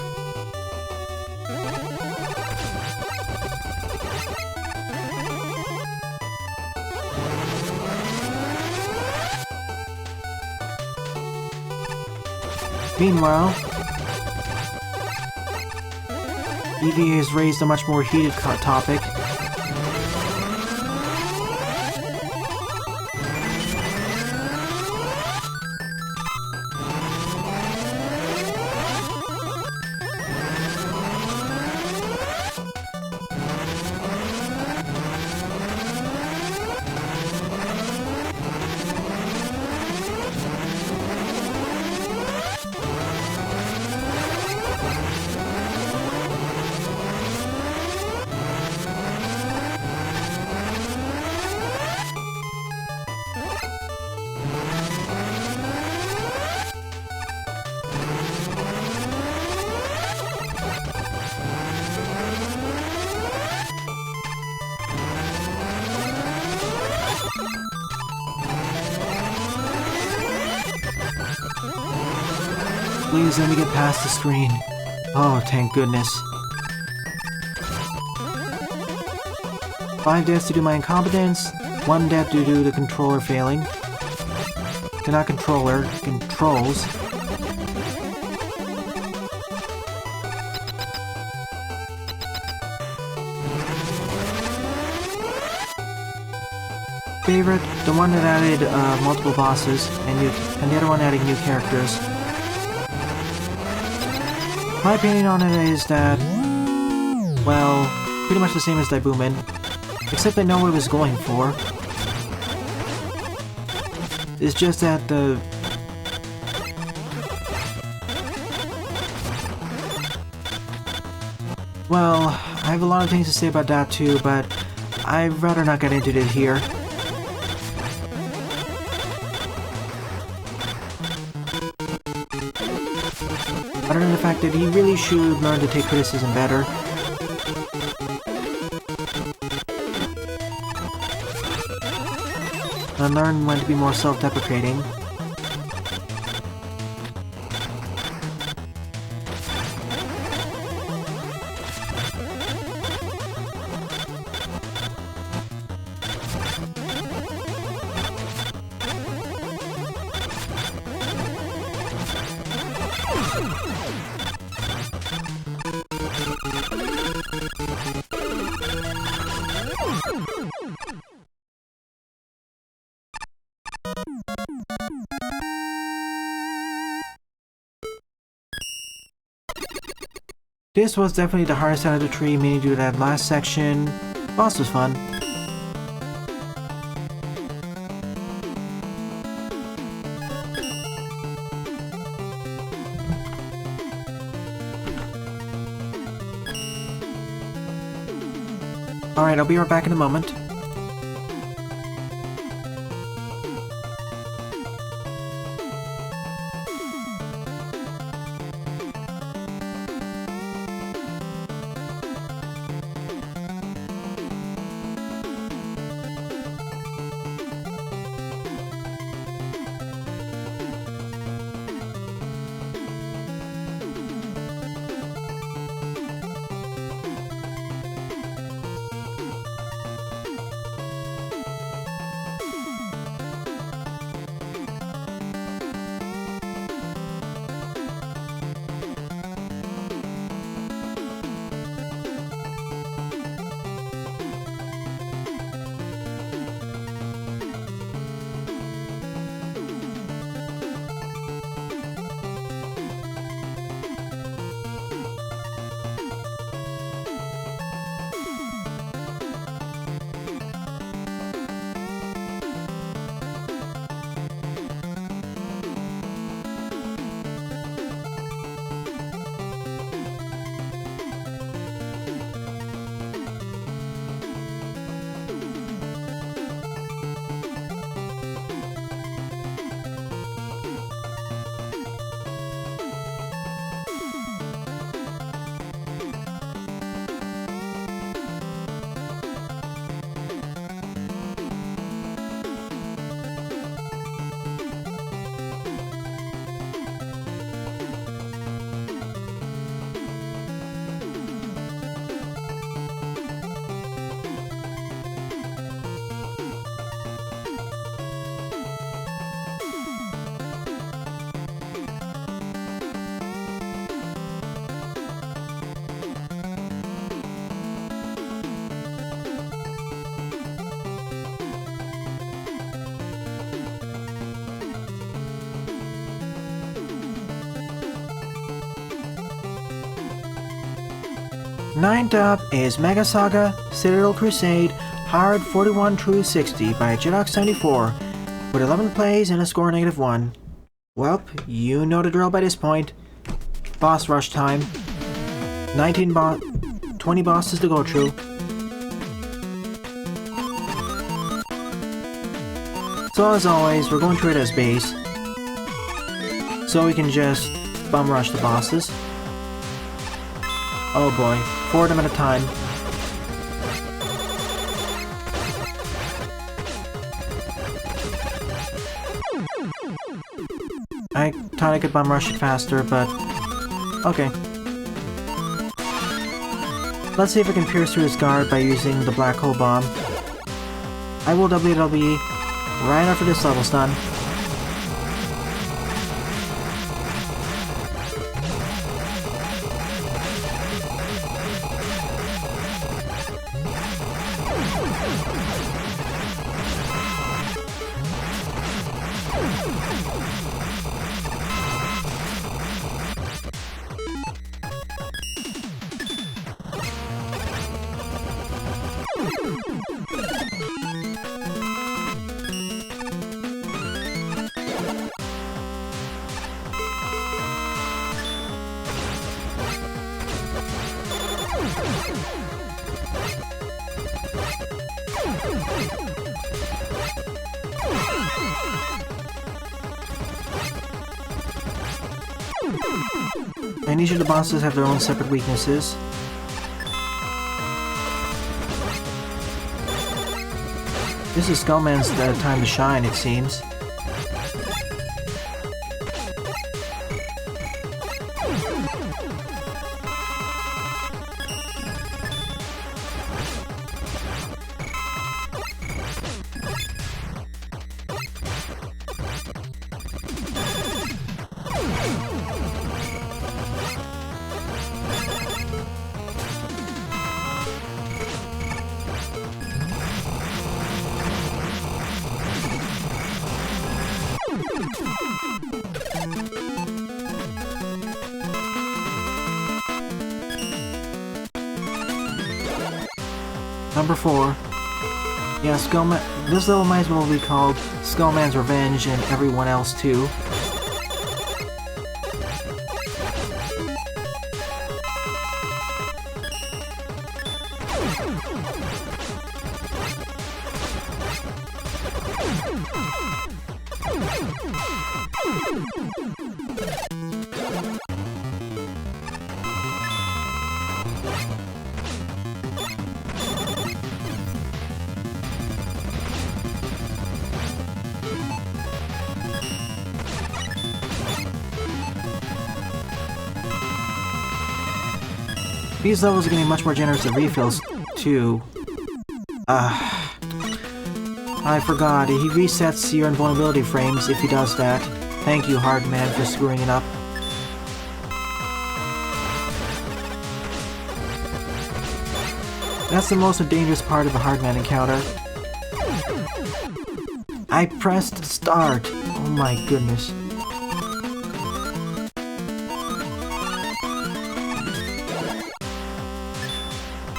Meanwhile, EVA has raised a much more heated topic. Please let me get past the screen. Oh, thank goodness. 5 deaths due to my incompetence, 1 death due to the controller failing. Not controller, controls. Favorite, the one that added multiple bosses, and the other one adding new characters. My opinion on it is that, well, pretty much the same as Dibuman, except I know what it was going for. It's just that the... Well, I have a lot of things to say about that too, but I'd rather not get into it here. Other than the fact that he really should learn to take criticism better. And learn when to be more self-deprecating. This was definitely the hardest out of the three, meaning to do that last section. Boss was fun. Alright, I'll be right back in a moment. Ninth up is Mega Saga, Citadel Crusade, Hard 41 True 60 by ItsJustTrash with 11 plays and a score -1. Welp, you know the drill by this point. Boss rush time. 20 bosses to go through. So as always, we're going through it as base, so we can just bum rush the bosses. Oh boy, 4 of them at a time. I thought I could bum rush it faster, but okay. Let's see if I can pierce through his guard by using the black hole bomb. I will WWE right after this level's done. And each of the bosses have their own separate weaknesses. This is Skullman's time to shine, it seems. Number 4. Yeah, Skullman. This level might as well be called Skullman's Revenge and everyone else too. These levels are getting much more generous with refills, too. I forgot, he resets your invulnerability frames if he does that. Thank you, Hardman, for screwing it up. That's the most dangerous part of the Hardman encounter. I pressed start! Oh my goodness.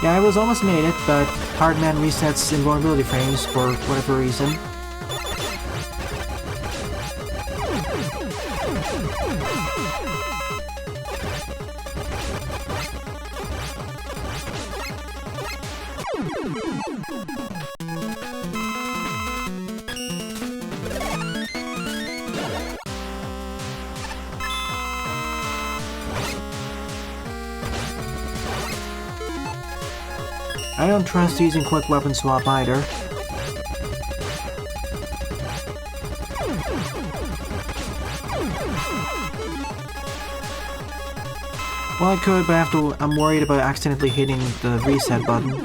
Yeah, I was almost made it, but Hardman resets invulnerability frames for whatever reason. I don't trust using quick weapon swap either. Well, I could, but I'm worried about accidentally hitting the reset button.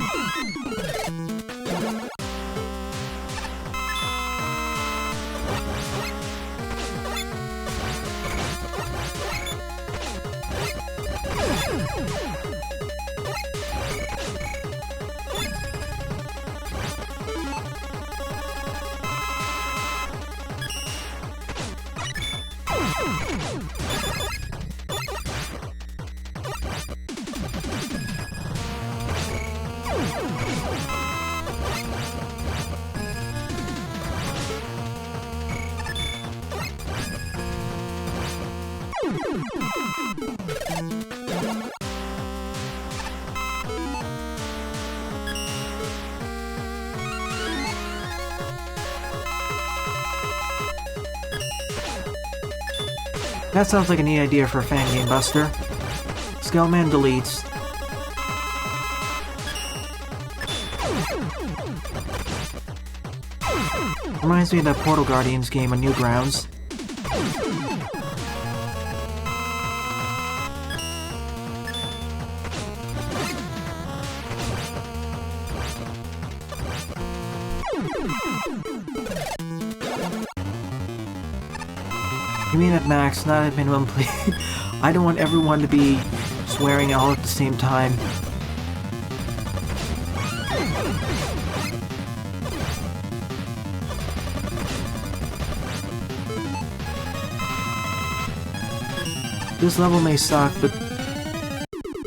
That sounds like a neat idea for a fan game buster. Skeleman deletes. Reminds me of that Portal Guardians game on Newgrounds. You mean at max, not at minimum, please? I don't want everyone to be swearing all at the same time. This level may suck, but...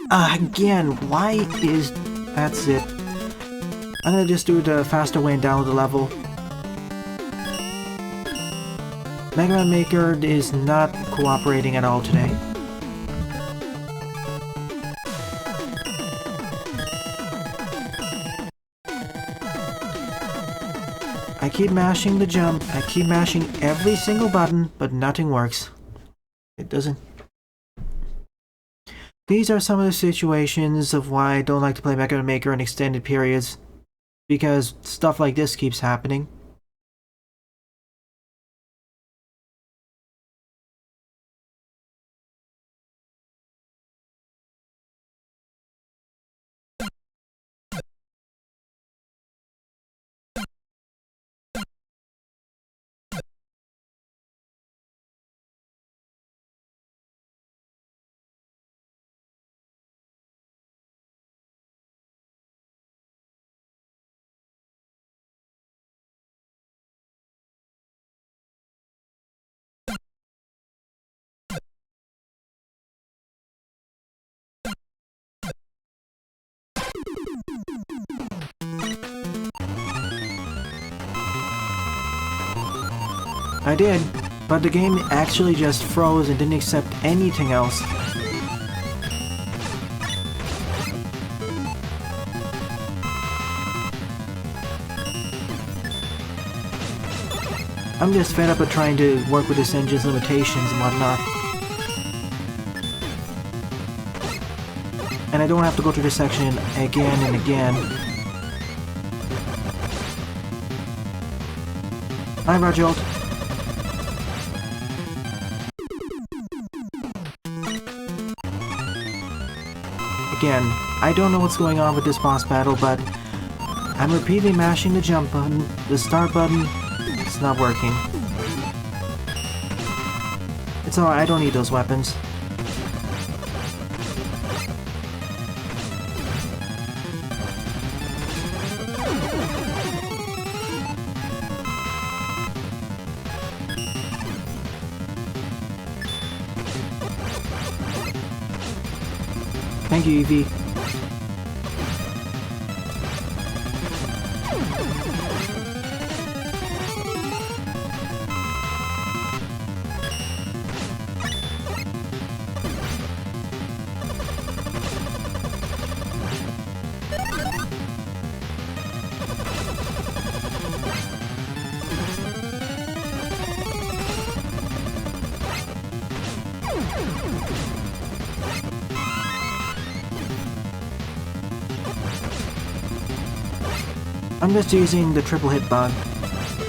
again, why is... That's it. I'm gonna just do the faster way and download the level. Mega Man Maker is not cooperating at all today. I keep mashing the jump, I keep mashing every single button, but nothing works. It doesn't... These are some of the situations of why I don't like to play Mega Man Maker in extended periods, because stuff like this keeps happening. I did, but the game actually just froze and didn't accept anything else. I'm just fed up with trying to work with this engine's limitations and whatnot. And I don't have to go through this section again and again. Hi, Rajolt. Again, I don't know what's going on with this boss battle, but I'm repeatedly mashing the jump button, the start button. It's not working. It's alright, I don't need those weapons. Thank you, Evie. I'm just using the triple hit bug,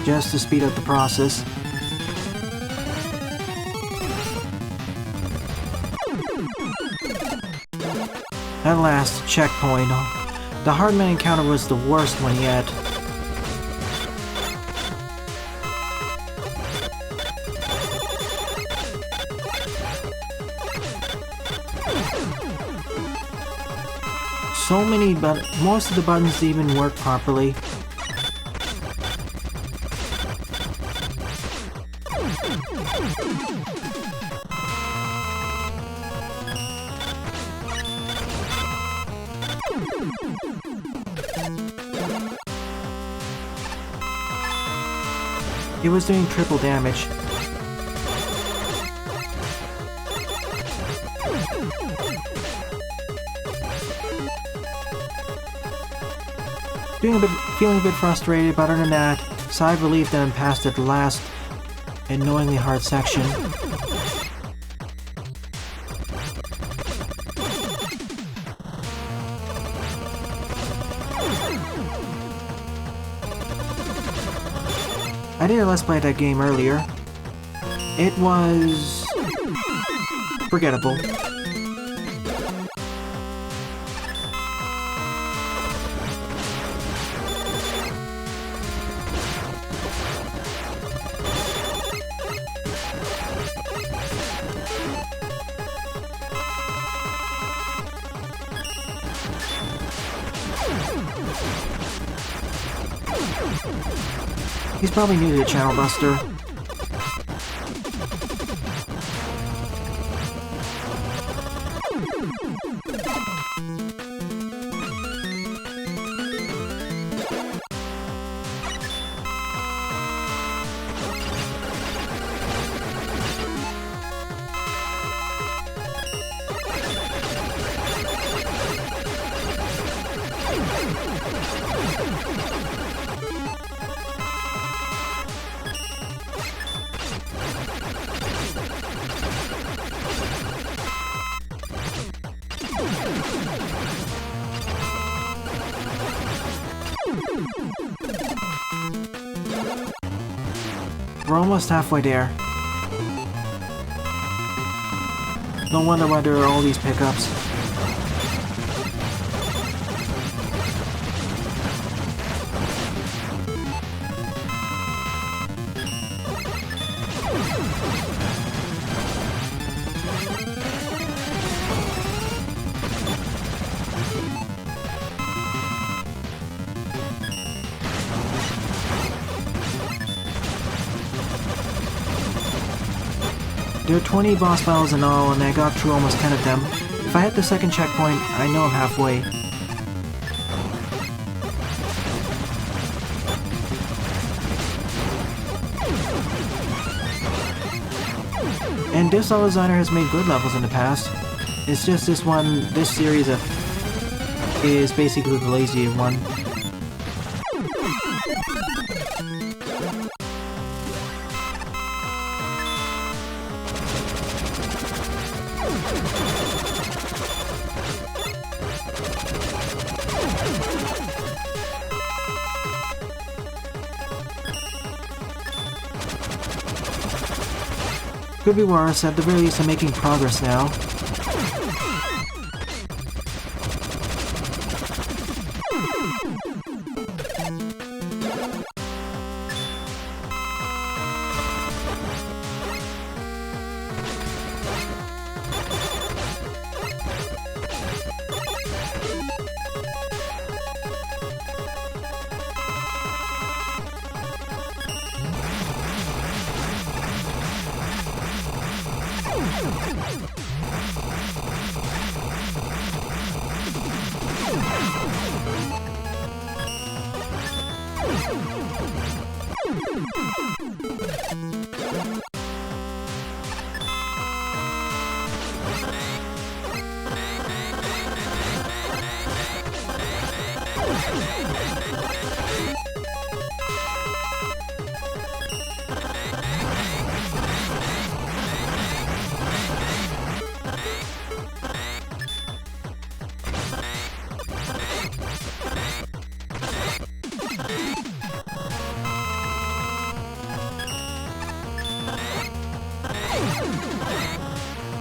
just to speed up the process. At last, checkpoint. The Hardman encounter was the worst one yet. So many, but most of the buttons even work properly. It was doing triple damage. Feeling a bit frustrated, but other than that, sigh of relief that I'm past at the last annoyingly hard section. I did a Let's Play that game earlier. It was forgettable. He's probably new to the Channel Buster. We're almost halfway there. No wonder why there are all these pickups. There are 20 boss battles in all, and I got through almost 10 of them. If I hit the second checkpoint, I know I'm halfway. And this level designer has made good levels in the past. It's just this series is basically the lazier one. Could be worse, at the very least I'm making progress now.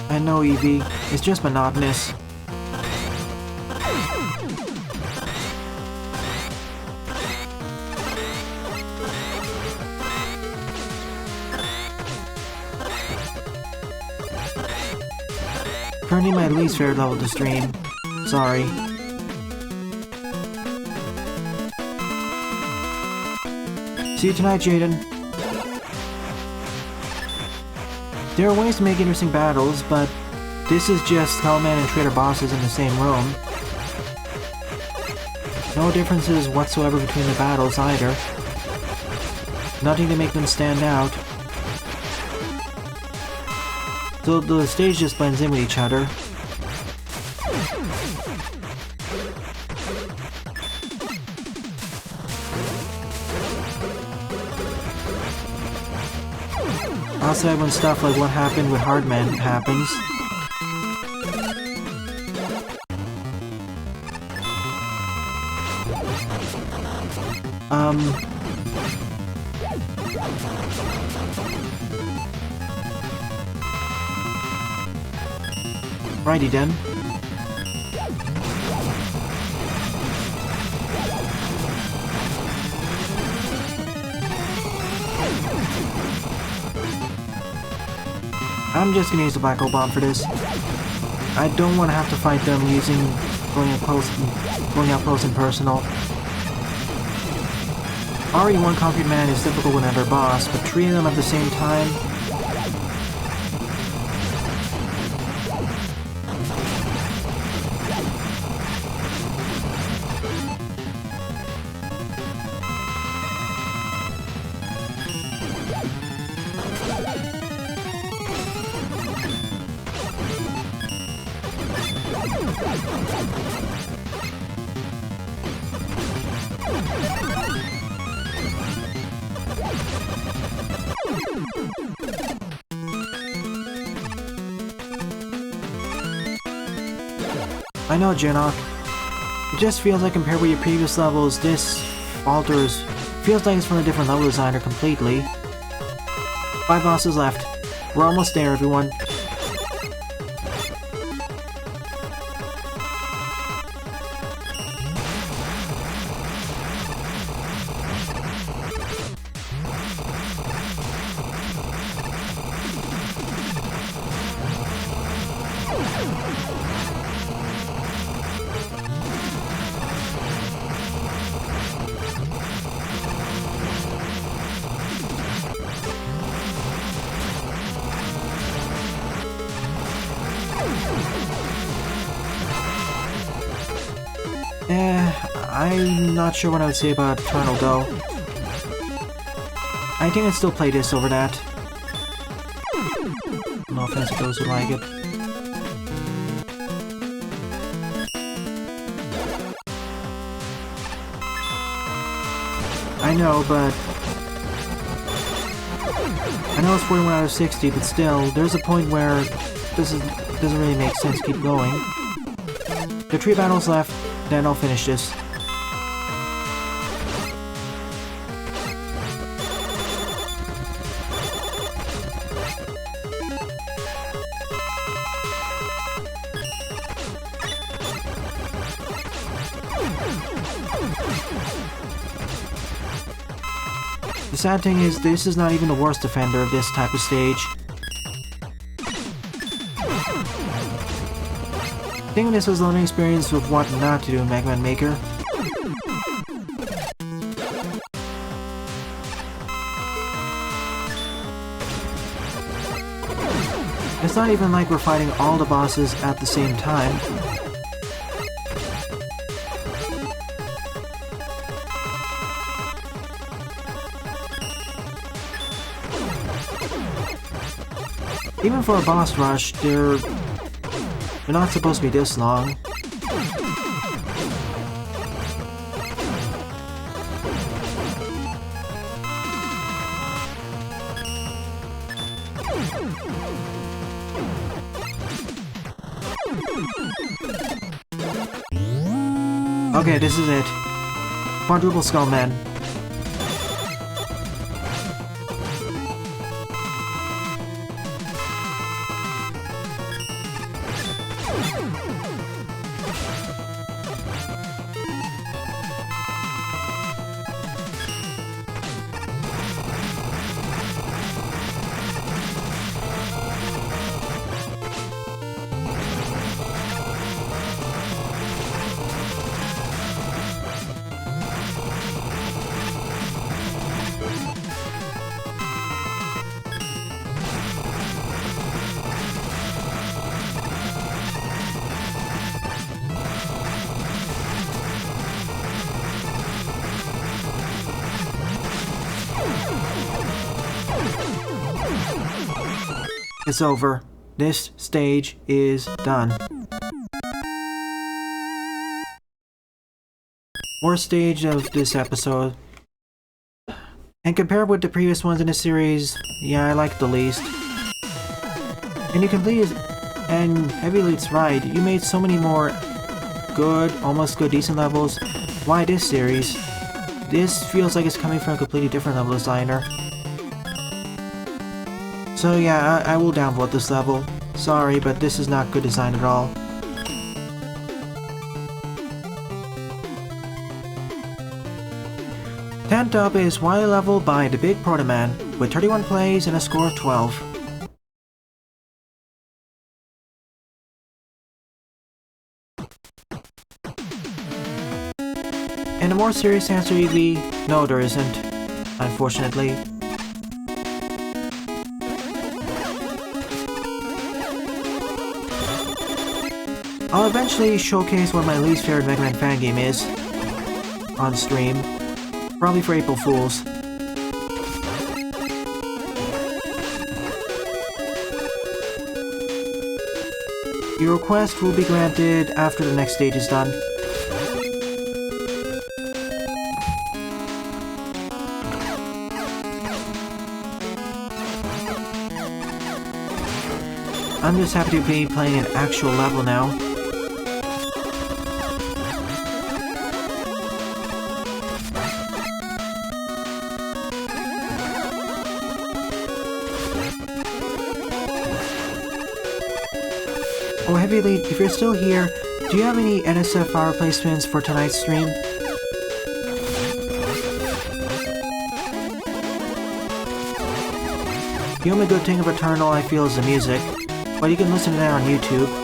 I know, Eevee. It's just monotonous. Currently my least favorite level to stream. Sorry. See you tonight, Jaden. There are ways to make interesting battles, but this is just Hellman and Trader bosses in the same room. No differences whatsoever between the battles either. Nothing to make them stand out. So the stage just blends in with each other. Outside when stuff like what happened with Hardman happens. Righty then. I'm just gonna use the Black Hole Bomb for this. I don't want to have to fight them using going out close and personal. Already one Concrete Man is difficult with another boss, but three of them at the same time. I know, Janoc. It just feels like compared with your previous levels, this feels like it's from a different level designer completely. 5 bosses left. We're almost there, everyone. I'm not sure what I would say about Eternal, though. I think I'd still play this over that. No offense to those who like it. I know, but... I know it's 41 out of 60, but still, there's a point where this doesn't really make sense to keep going. There are 3 battles left, then I'll finish this. The sad thing is, this is not even the worst offender of this type of stage. I think this was a learning experience with what not to do in Mega Man Maker. It's not even like we're fighting all the bosses at the same time. Even for a boss rush, they're not supposed to be this long. Okay, this is it. Quadruple Skull Man. It's over. This stage is done. Worst stage of this episode. And compared with the previous ones in the series, yeah, I like the least. And you completed, and Heavy Lead's right, you made so many more good, almost good, decent levels. Why this series? This feels like it's coming from a completely different level designer. So yeah, I will downvote this level. Sorry, but this is not good design at all. Tenth up is Wily Level by the Big Proto Man, with 31 plays and a score of 12. And a more serious answer, Evie? No, there isn't. Unfortunately. I'll eventually showcase what my least favorite Mega Man fan game is on stream, probably for April Fools. Your request will be granted after the next stage is done. I'm just happy to be playing an actual level now. Oh, Heavy Lead, if you're still here, do you have any NSFR replacements for tonight's stream? The only good thing of Eternal, I feel, is the music, but you can listen to that on YouTube.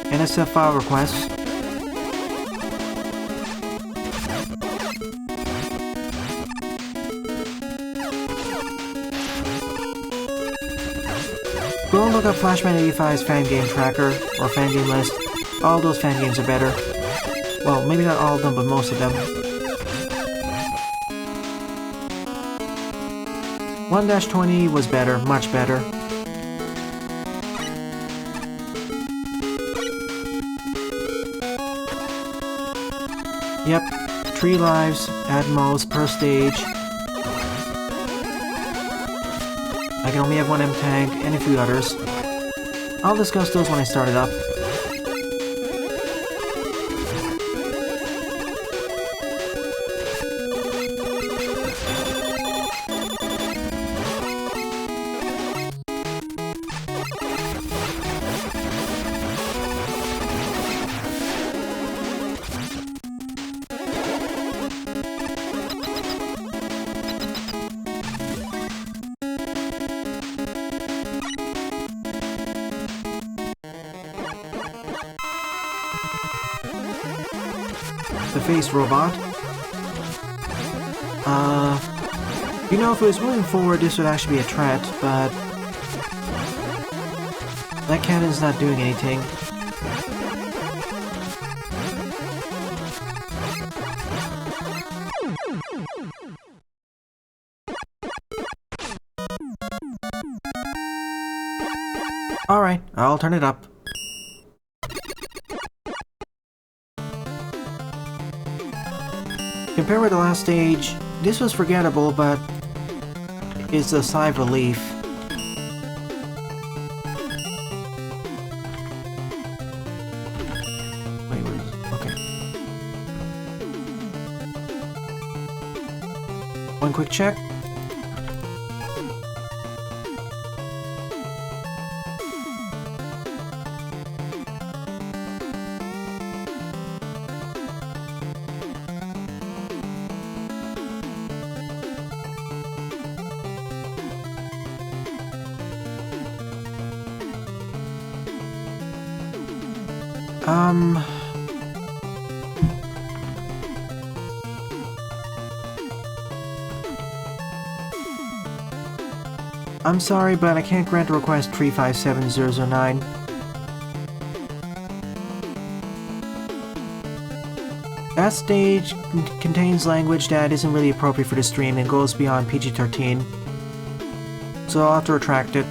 NSF file requests. Go and look up Flashman 85's fan game tracker, or fan game list. All those fan games are better. Well, maybe not all of them, but most of them. 1-20 was better, much better. Yep, 3 lives at most per stage. I can only have 1 M-Tank and a few others. I'll discuss those when I start it up. the face robot. You know, if it was moving forward, this would actually be a threat, but that cannon's not doing anything. Alright, I'll turn it up. Compared with the last stage, this was forgettable, but it's a sigh of relief. Wait, okay. One quick check. I'm sorry, but I can't grant the request 357009. That stage contains language that isn't really appropriate for the stream and goes beyond PG-13. So I'll have to retract it.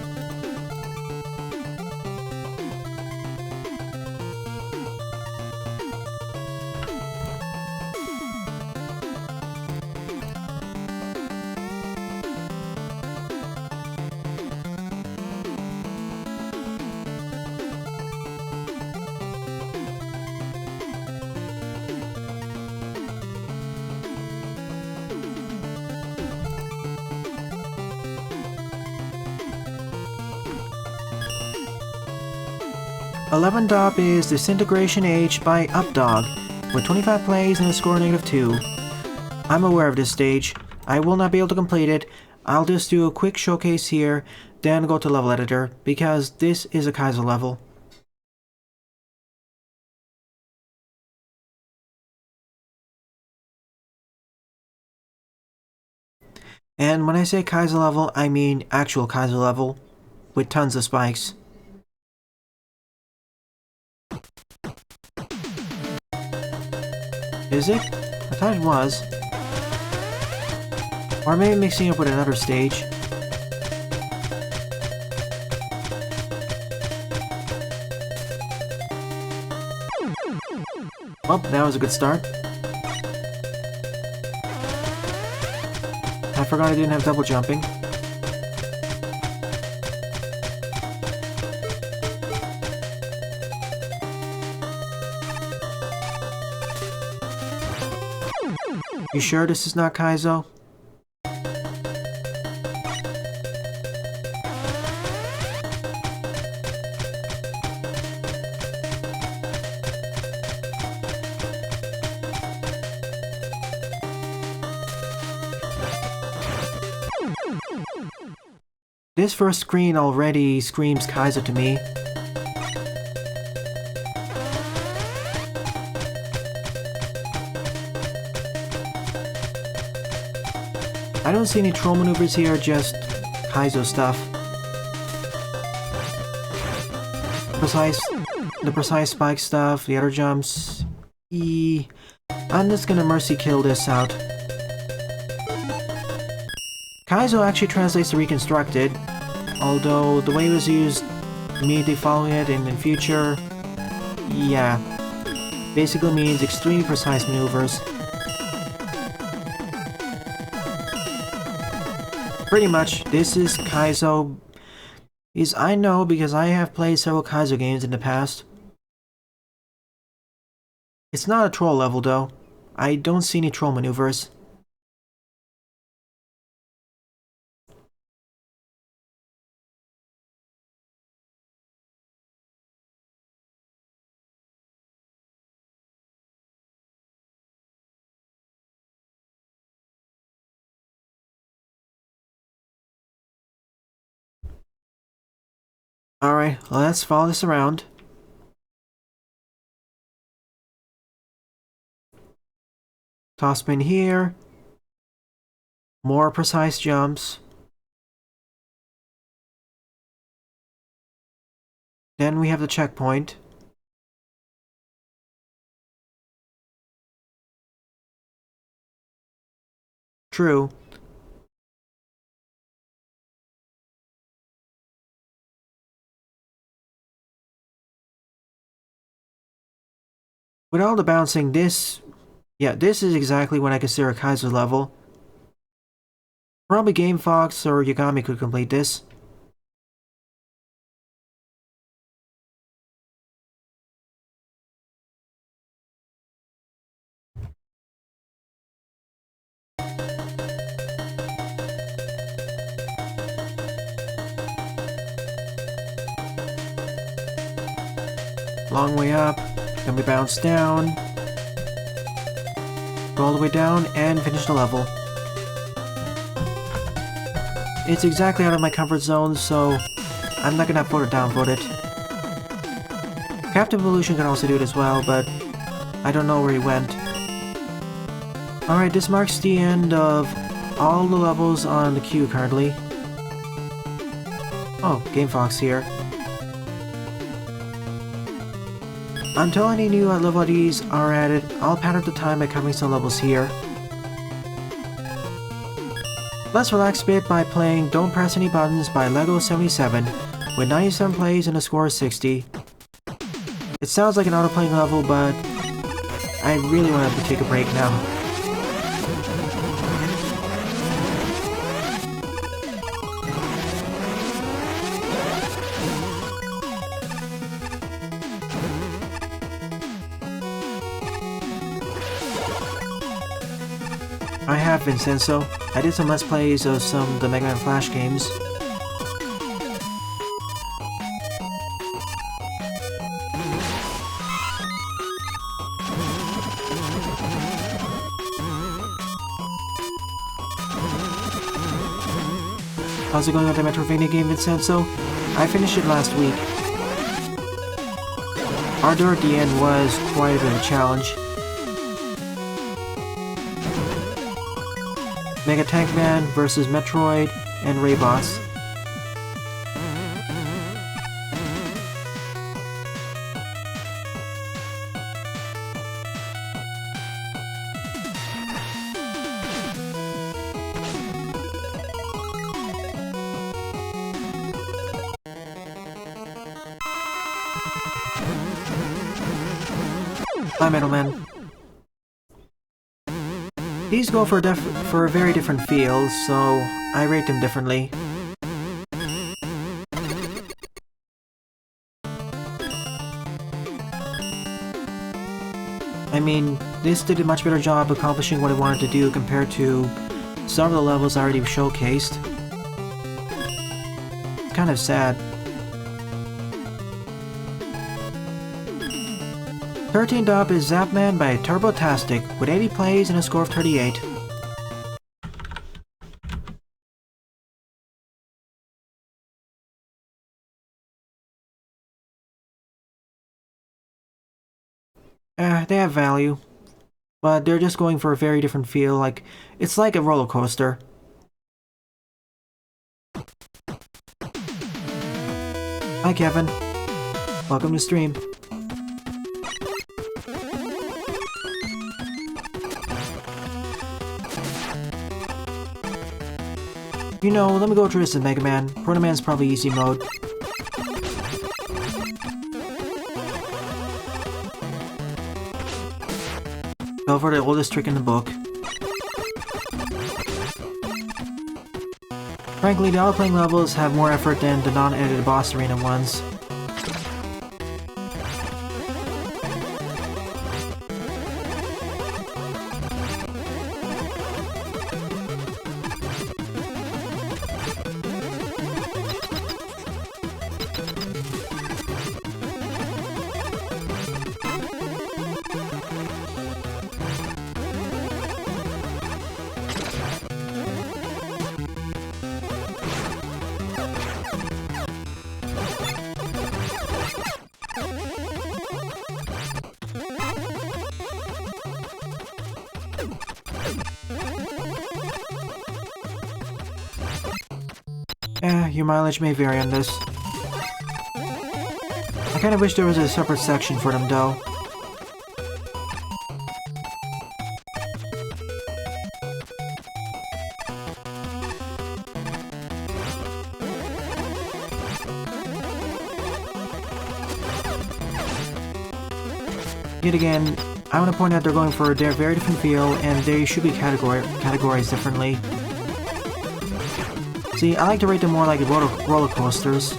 Eleventh up is Disintegration H by Updogg, with 25 plays and a score -2. I'm aware of this stage. I will not be able to complete it. I'll just do a quick showcase here, then go to level editor, because this is a Kaizo level. And when I say Kaizo level, I mean actual Kaizo level, with tons of spikes. Is it? I thought it was. Or maybe mixing up with another stage. Well, that was a good start. I forgot I didn't have double jumping. You sure this is not Kaizo? This first screen already screams Kaizo to me. I don't see any troll maneuvers here, just Kaizo stuff. The precise spike stuff, the other jumps. I'm just gonna mercy kill this out. Kaizo actually translates to reconstructed, although the way it was used immediately following it in the future, yeah, basically means extremely precise maneuvers. Pretty much, this is Kaizo. I know because I have played several Kaizo games in the past. It's not a troll level though. I don't see any troll maneuvers. Alright, let's follow this around. Top spin here. More precise jumps. Then we have the checkpoint. True. With all the bouncing, this is exactly what I consider a Kaiser level. Probably Game Fox or Yagami could complete this. Long way up, then we bounce down, go all the way down, and finish the level. It's exactly out of my comfort zone, so I'm not gonna vote it down, vote it. Captain Evolution can also do it as well, but I don't know where he went. Alright, this marks the end of all the levels on the queue currently. Oh, Game Fox here. Until any new level IDs are added, I'll pad out the time by covering some levels here. Let's relax a bit by playing Don't Press Any Buttons by Lego77 with 97 plays and a score of 60. It sounds like an auto-playing level, but I really want to take a break now. I have Vincenzo. I did some Let's Plays of some of the Mega Man Flash games. How's it going with the Metroidvania game, Vincenzo? I finished it last week. Our door at the end was quite a bit of a challenge. Mega Tank Man versus Metroid and Ray Boss. Hi, Metalman. These go for a very different feel, so I rate them differently. I mean, this did a much better job accomplishing what I wanted to do compared to some of the levels I already showcased. Kind of sad. 13th up is Zap Man by Turbotastic with 80 plays and a score of 38. They have value, but they're just going for a very different feel. It's like a roller coaster. Hi, Kevin. Welcome to stream. You know, let me go through this in Mega Man. Proto Man's probably easy mode. Go for the oldest trick in the book. Frankly, the auto-playing levels have more effort than the non-edited boss arena ones. your mileage may vary on this. I kinda wish there was a separate section for them though. Yet again, I want to point out they're going for a very different feel, and they should be categorized differently. See, I like to rate them more like roller coasters.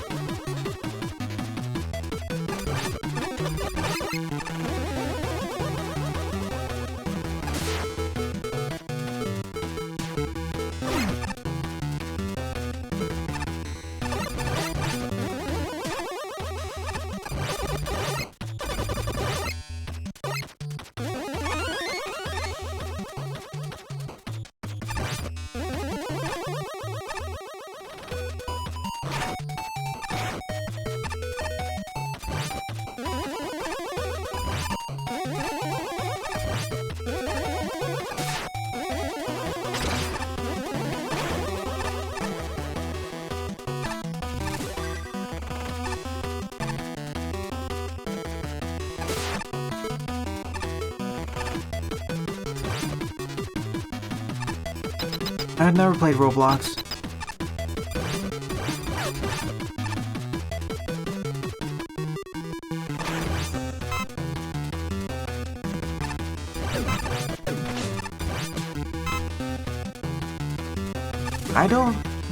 I've never played Roblox.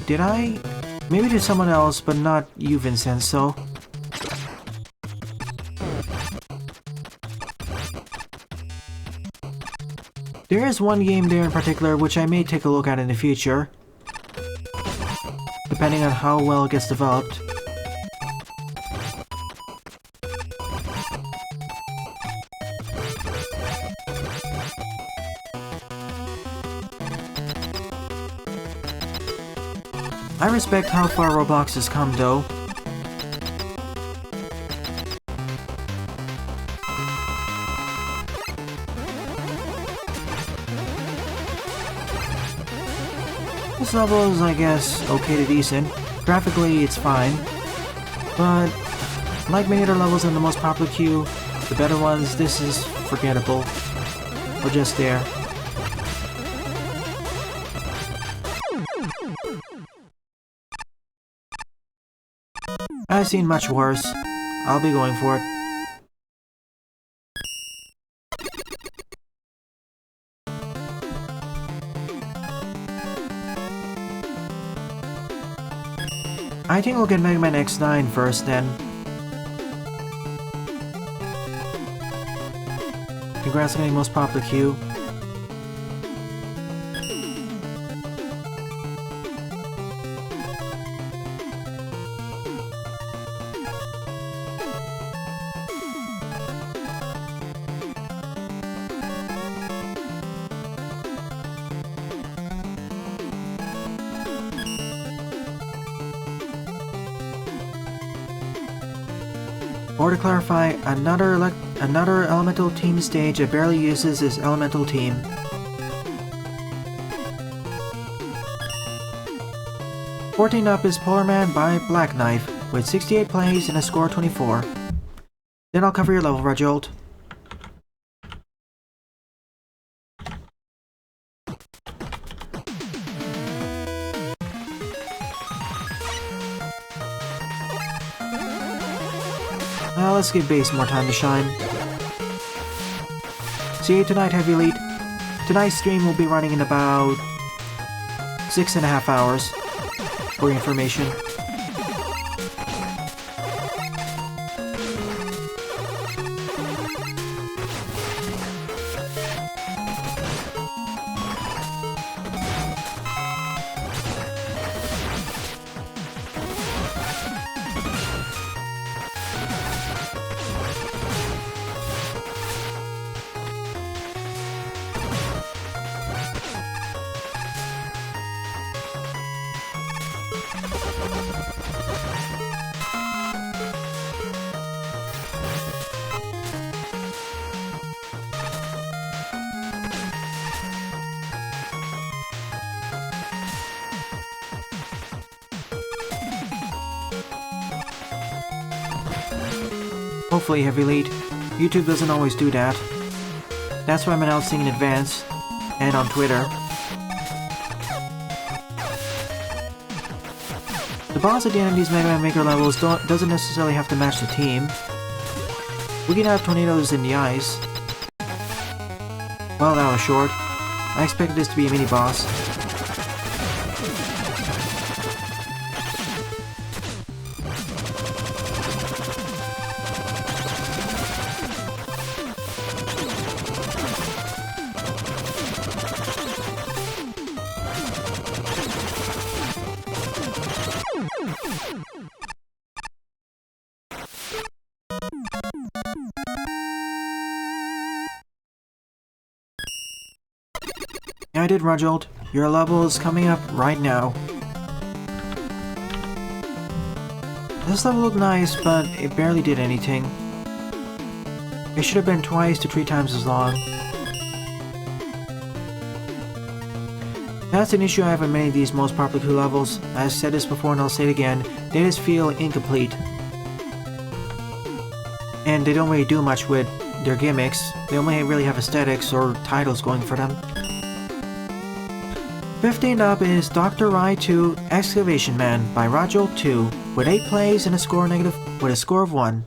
Did I? Maybe to someone else, but not you, Vincenzo. There is one game there in particular which I may take a look at in the future, depending on how well it gets developed. I respect how far Roblox has come though. This level is, I guess, okay to decent. Graphically, it's fine. But, like many other levels in the most popular queue, the better ones, this is forgettable. Or just there. I've seen much worse. I'll be going for it. I think we'll get Mega Man X9 first then. Congrats on getting most popular queue. Or to clarify, another elemental team stage that barely uses his elemental team. Fourteen up is Polar Man by Blacknife, with 68 plays and a score of 24. Then I'll cover your level, Rejolt. Let's give base more time to shine. See you tonight, Heavy Elite. Tonight's stream will be running in about 6.5 hours, for your information. Hopefully Heavy Lead. YouTube doesn't always do that. That's why I'm announcing in advance, and on Twitter. The boss at the end of these Mega Man Maker levels doesn't necessarily have to match the team. We can have tornadoes in the ice. Well, that was short. I expected this to be a mini-boss. Yeah, I did, Rujold. Your level is coming up right now. This level looked nice, but it barely did anything. It should have been twice to 3 times as long. That's an issue I have in many of these most popular 2 levels. I've said this before and I'll say it again. They just feel incomplete. And they don't really do much with their gimmicks. They only really have aesthetics or titles going for them. 15th up is Dr. Rye 2 Excavation Man by Rujold 2 with 8 plays and a score of 1.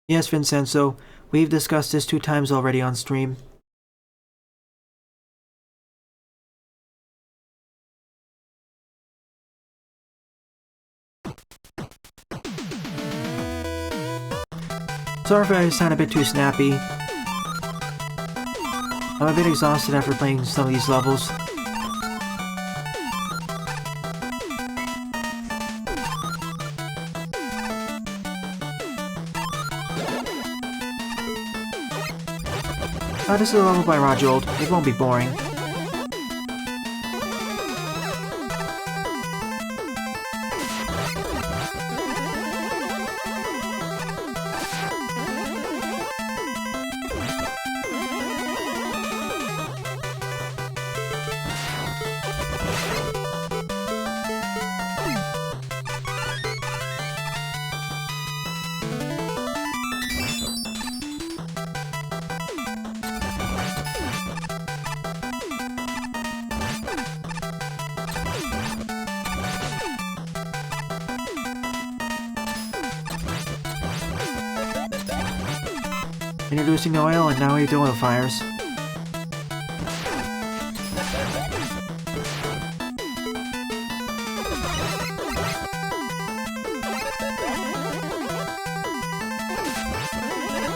Yes, Vincenzo, we've discussed this 2 times already on stream. Sorry if I sound a bit too snappy. I'm a bit exhausted after playing some of these levels. This is a level by Rujold. It won't be boring. Introducing the oil, and now we have the oil fires.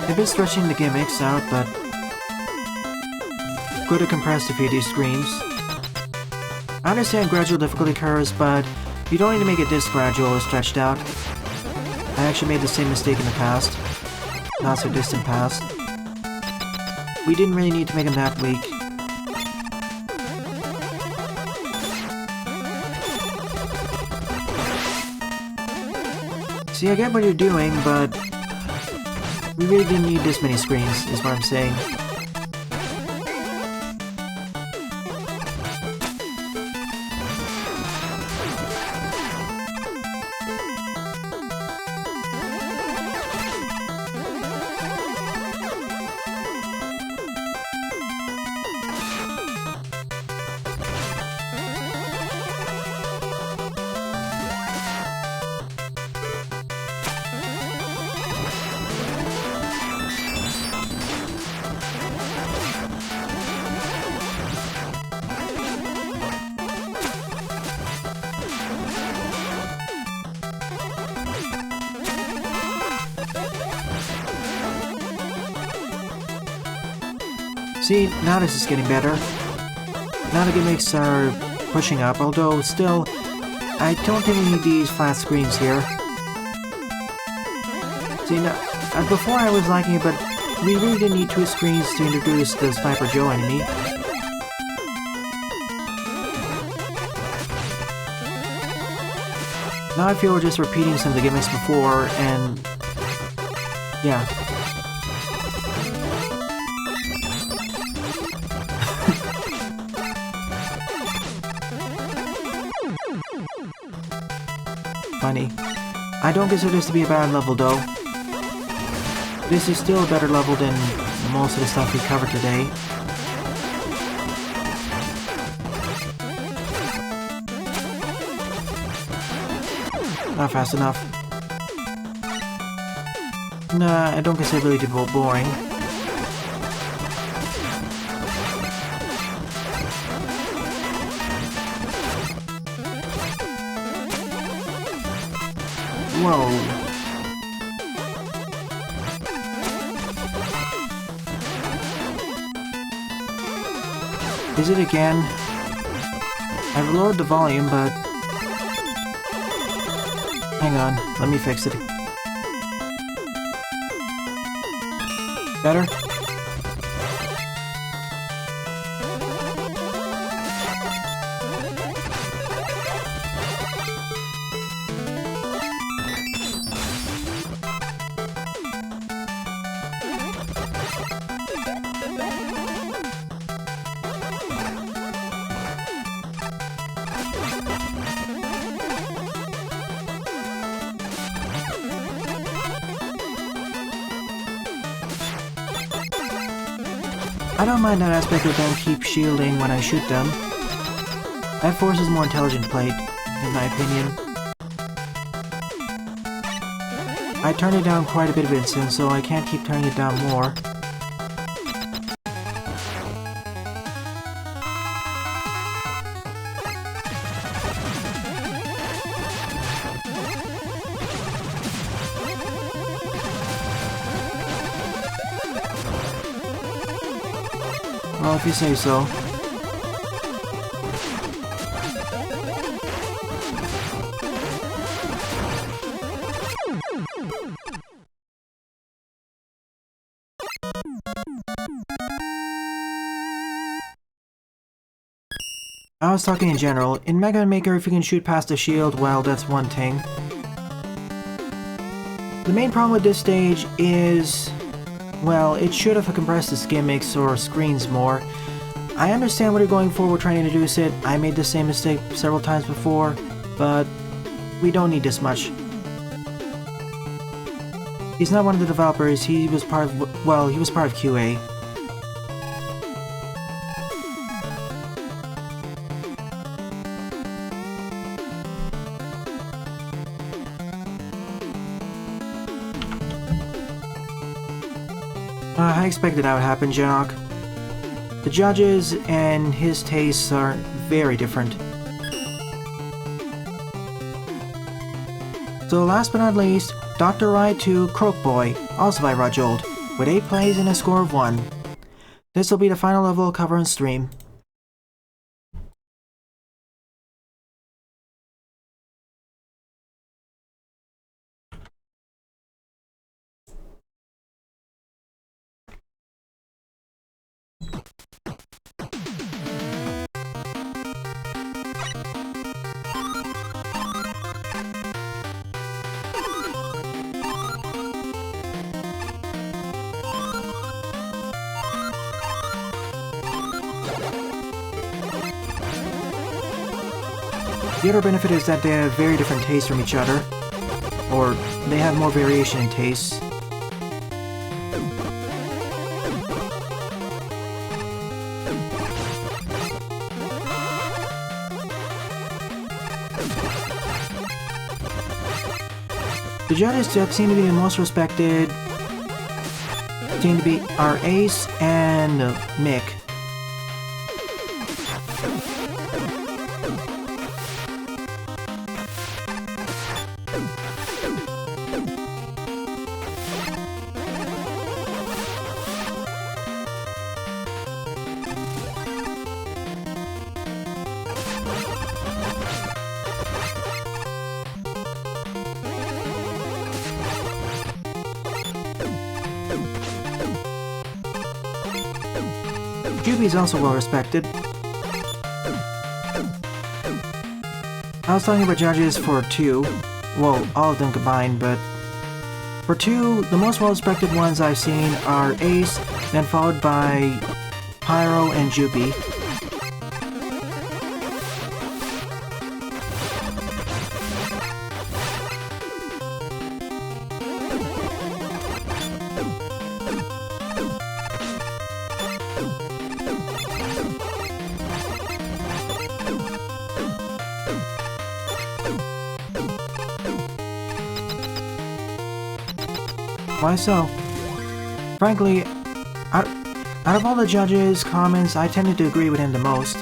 They've been stretching the gimmicks out, but good to compress a few of these screens. I understand gradual difficulty curves, but you don't need to make it this gradual or stretched out. I actually made the same mistake in the past. Not so distant past. We didn't really need to make him that weak. See, I get what you're doing, but we really didn't need this many screens, is what I'm saying. See, now this is getting better. Now the gimmicks are pushing up, although still, I don't think we need these flat screens here. See, now, before I was liking it, but we really didn't need 2 screens to introduce the Sniper Joe enemy. Now I feel we're just repeating some of the gimmicks before, and yeah. funny. I don't consider this to be a bad level though. This is still a better level than most of the stuff we covered today. Not fast enough. Nah, I don't consider it really boring. Whoa. Is it again? I've lowered the volume, but... Hang on, let me fix it. Better? I don't mind that aspect of them keep shielding when I shoot them. That forces more intelligent play, in my opinion. I turned it down quite a bit of instance, so I can't keep turning it down more. Well, if you say so. I was talking in general. In Mega Man Maker, if you can shoot past the shield, well, that's one thing. The main problem with this stage is... well, it should have compressed its gimmicks or screens more. I understand what you're going for with trying to introduce it. I made the same mistake several times before, but we don't need this much. He's not one of the developers, he was part of, well, he was part of QA. I expected that would happen, Janok. The judges and his tastes are very different. So last but not least, Dr. Ride to Croak Boy, also by Rajold, with 8 plays and a score of 1. This will be the final level I'll cover on stream. The other benefit is that they have very different tastes from each other, or they have more variation in tastes. The judges that seem to be the most respected seem to be our Ace and Mick. Juby's also well respected. I was talking about judges for 2, well, all of them combined, but for 2, the most well respected ones I've seen are Ace, then followed by Pyro and Juby. Why so? Frankly, out of all the judges' comments, I tended to agree with him the most.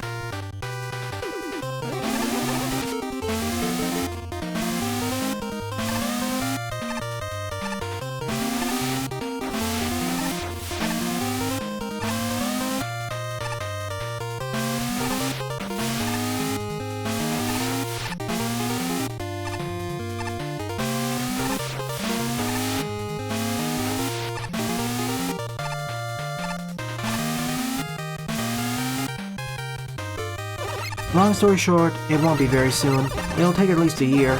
Long story short, it won't be very soon. It'll take at least a year.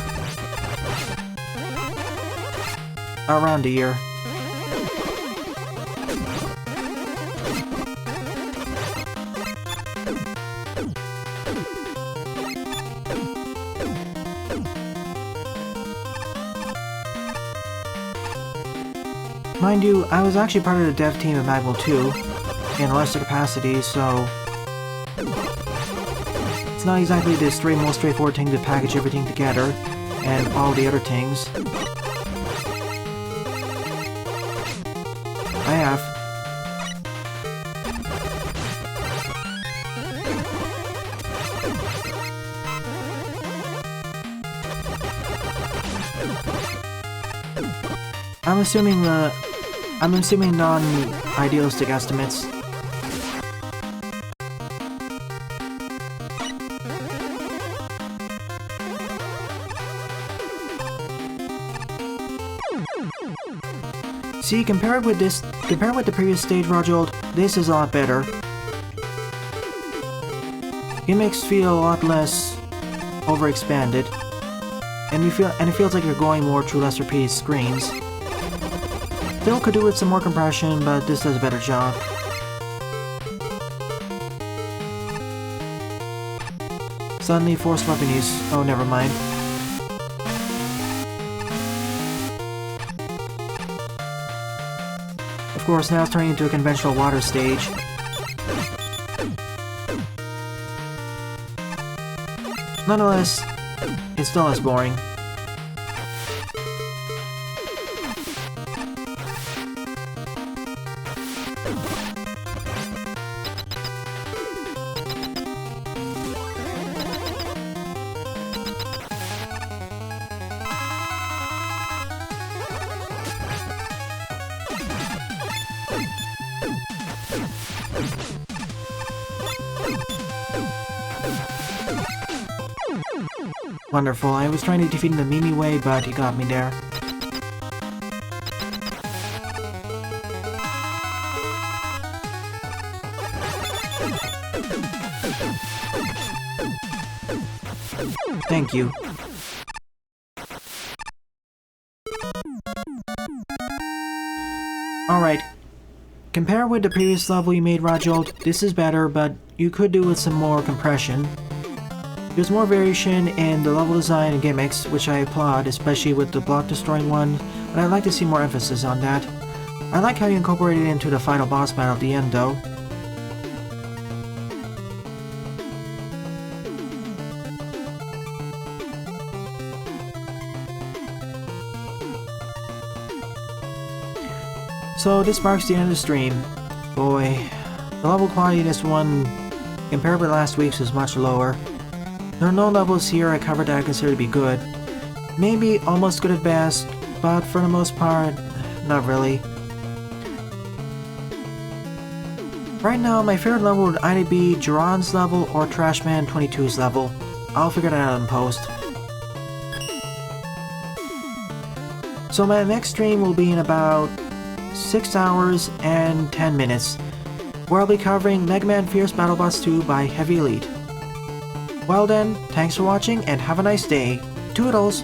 Around a year. Mind you, I was actually part of the dev team of Magwell 2, in a lesser capacity, so it's not exactly the most straightforward thing to package everything together, and all the other things. I have. I'm assuming non-idealistic estimates. See, compared with the previous stage, Rojold, this is a lot better. Gimmicks feel a lot less overexpanded, and it feels like you're going more through less repeated screens. Still could do with some more compression, but this does a better job. Suddenly forced weapon use. Oh, never mind. Of course, now it's turning into a conventional water stage. Nonetheless, it's still less boring. Wonderful, I was trying to defeat him the Mimi way, but he got me there. Thank you. Alright. Compared with the previous level you made, Rojold, this is better, but you could do with some more compression. There's more variation in the level design and gimmicks, which I applaud, especially with the block-destroying one, but I'd like to see more emphasis on that. I like how you incorporated it into the final boss battle at the end, though. So this marks the end of the stream. Boy, the level quality in this one, compared with last week's, is much lower. There are no levels here I covered that I consider to be good. Maybe almost good at best, but for the most part, not really. Right now, my favorite level would either be Jiran's level or Trashman 22's level. I'll figure that out in post. So my next stream will be in about 6 hours and 10 minutes, where I'll be covering Mega Man Fierce Battle Boss 2 by Heavy Elite. Well then, thanks for watching and have a nice day. Toodles!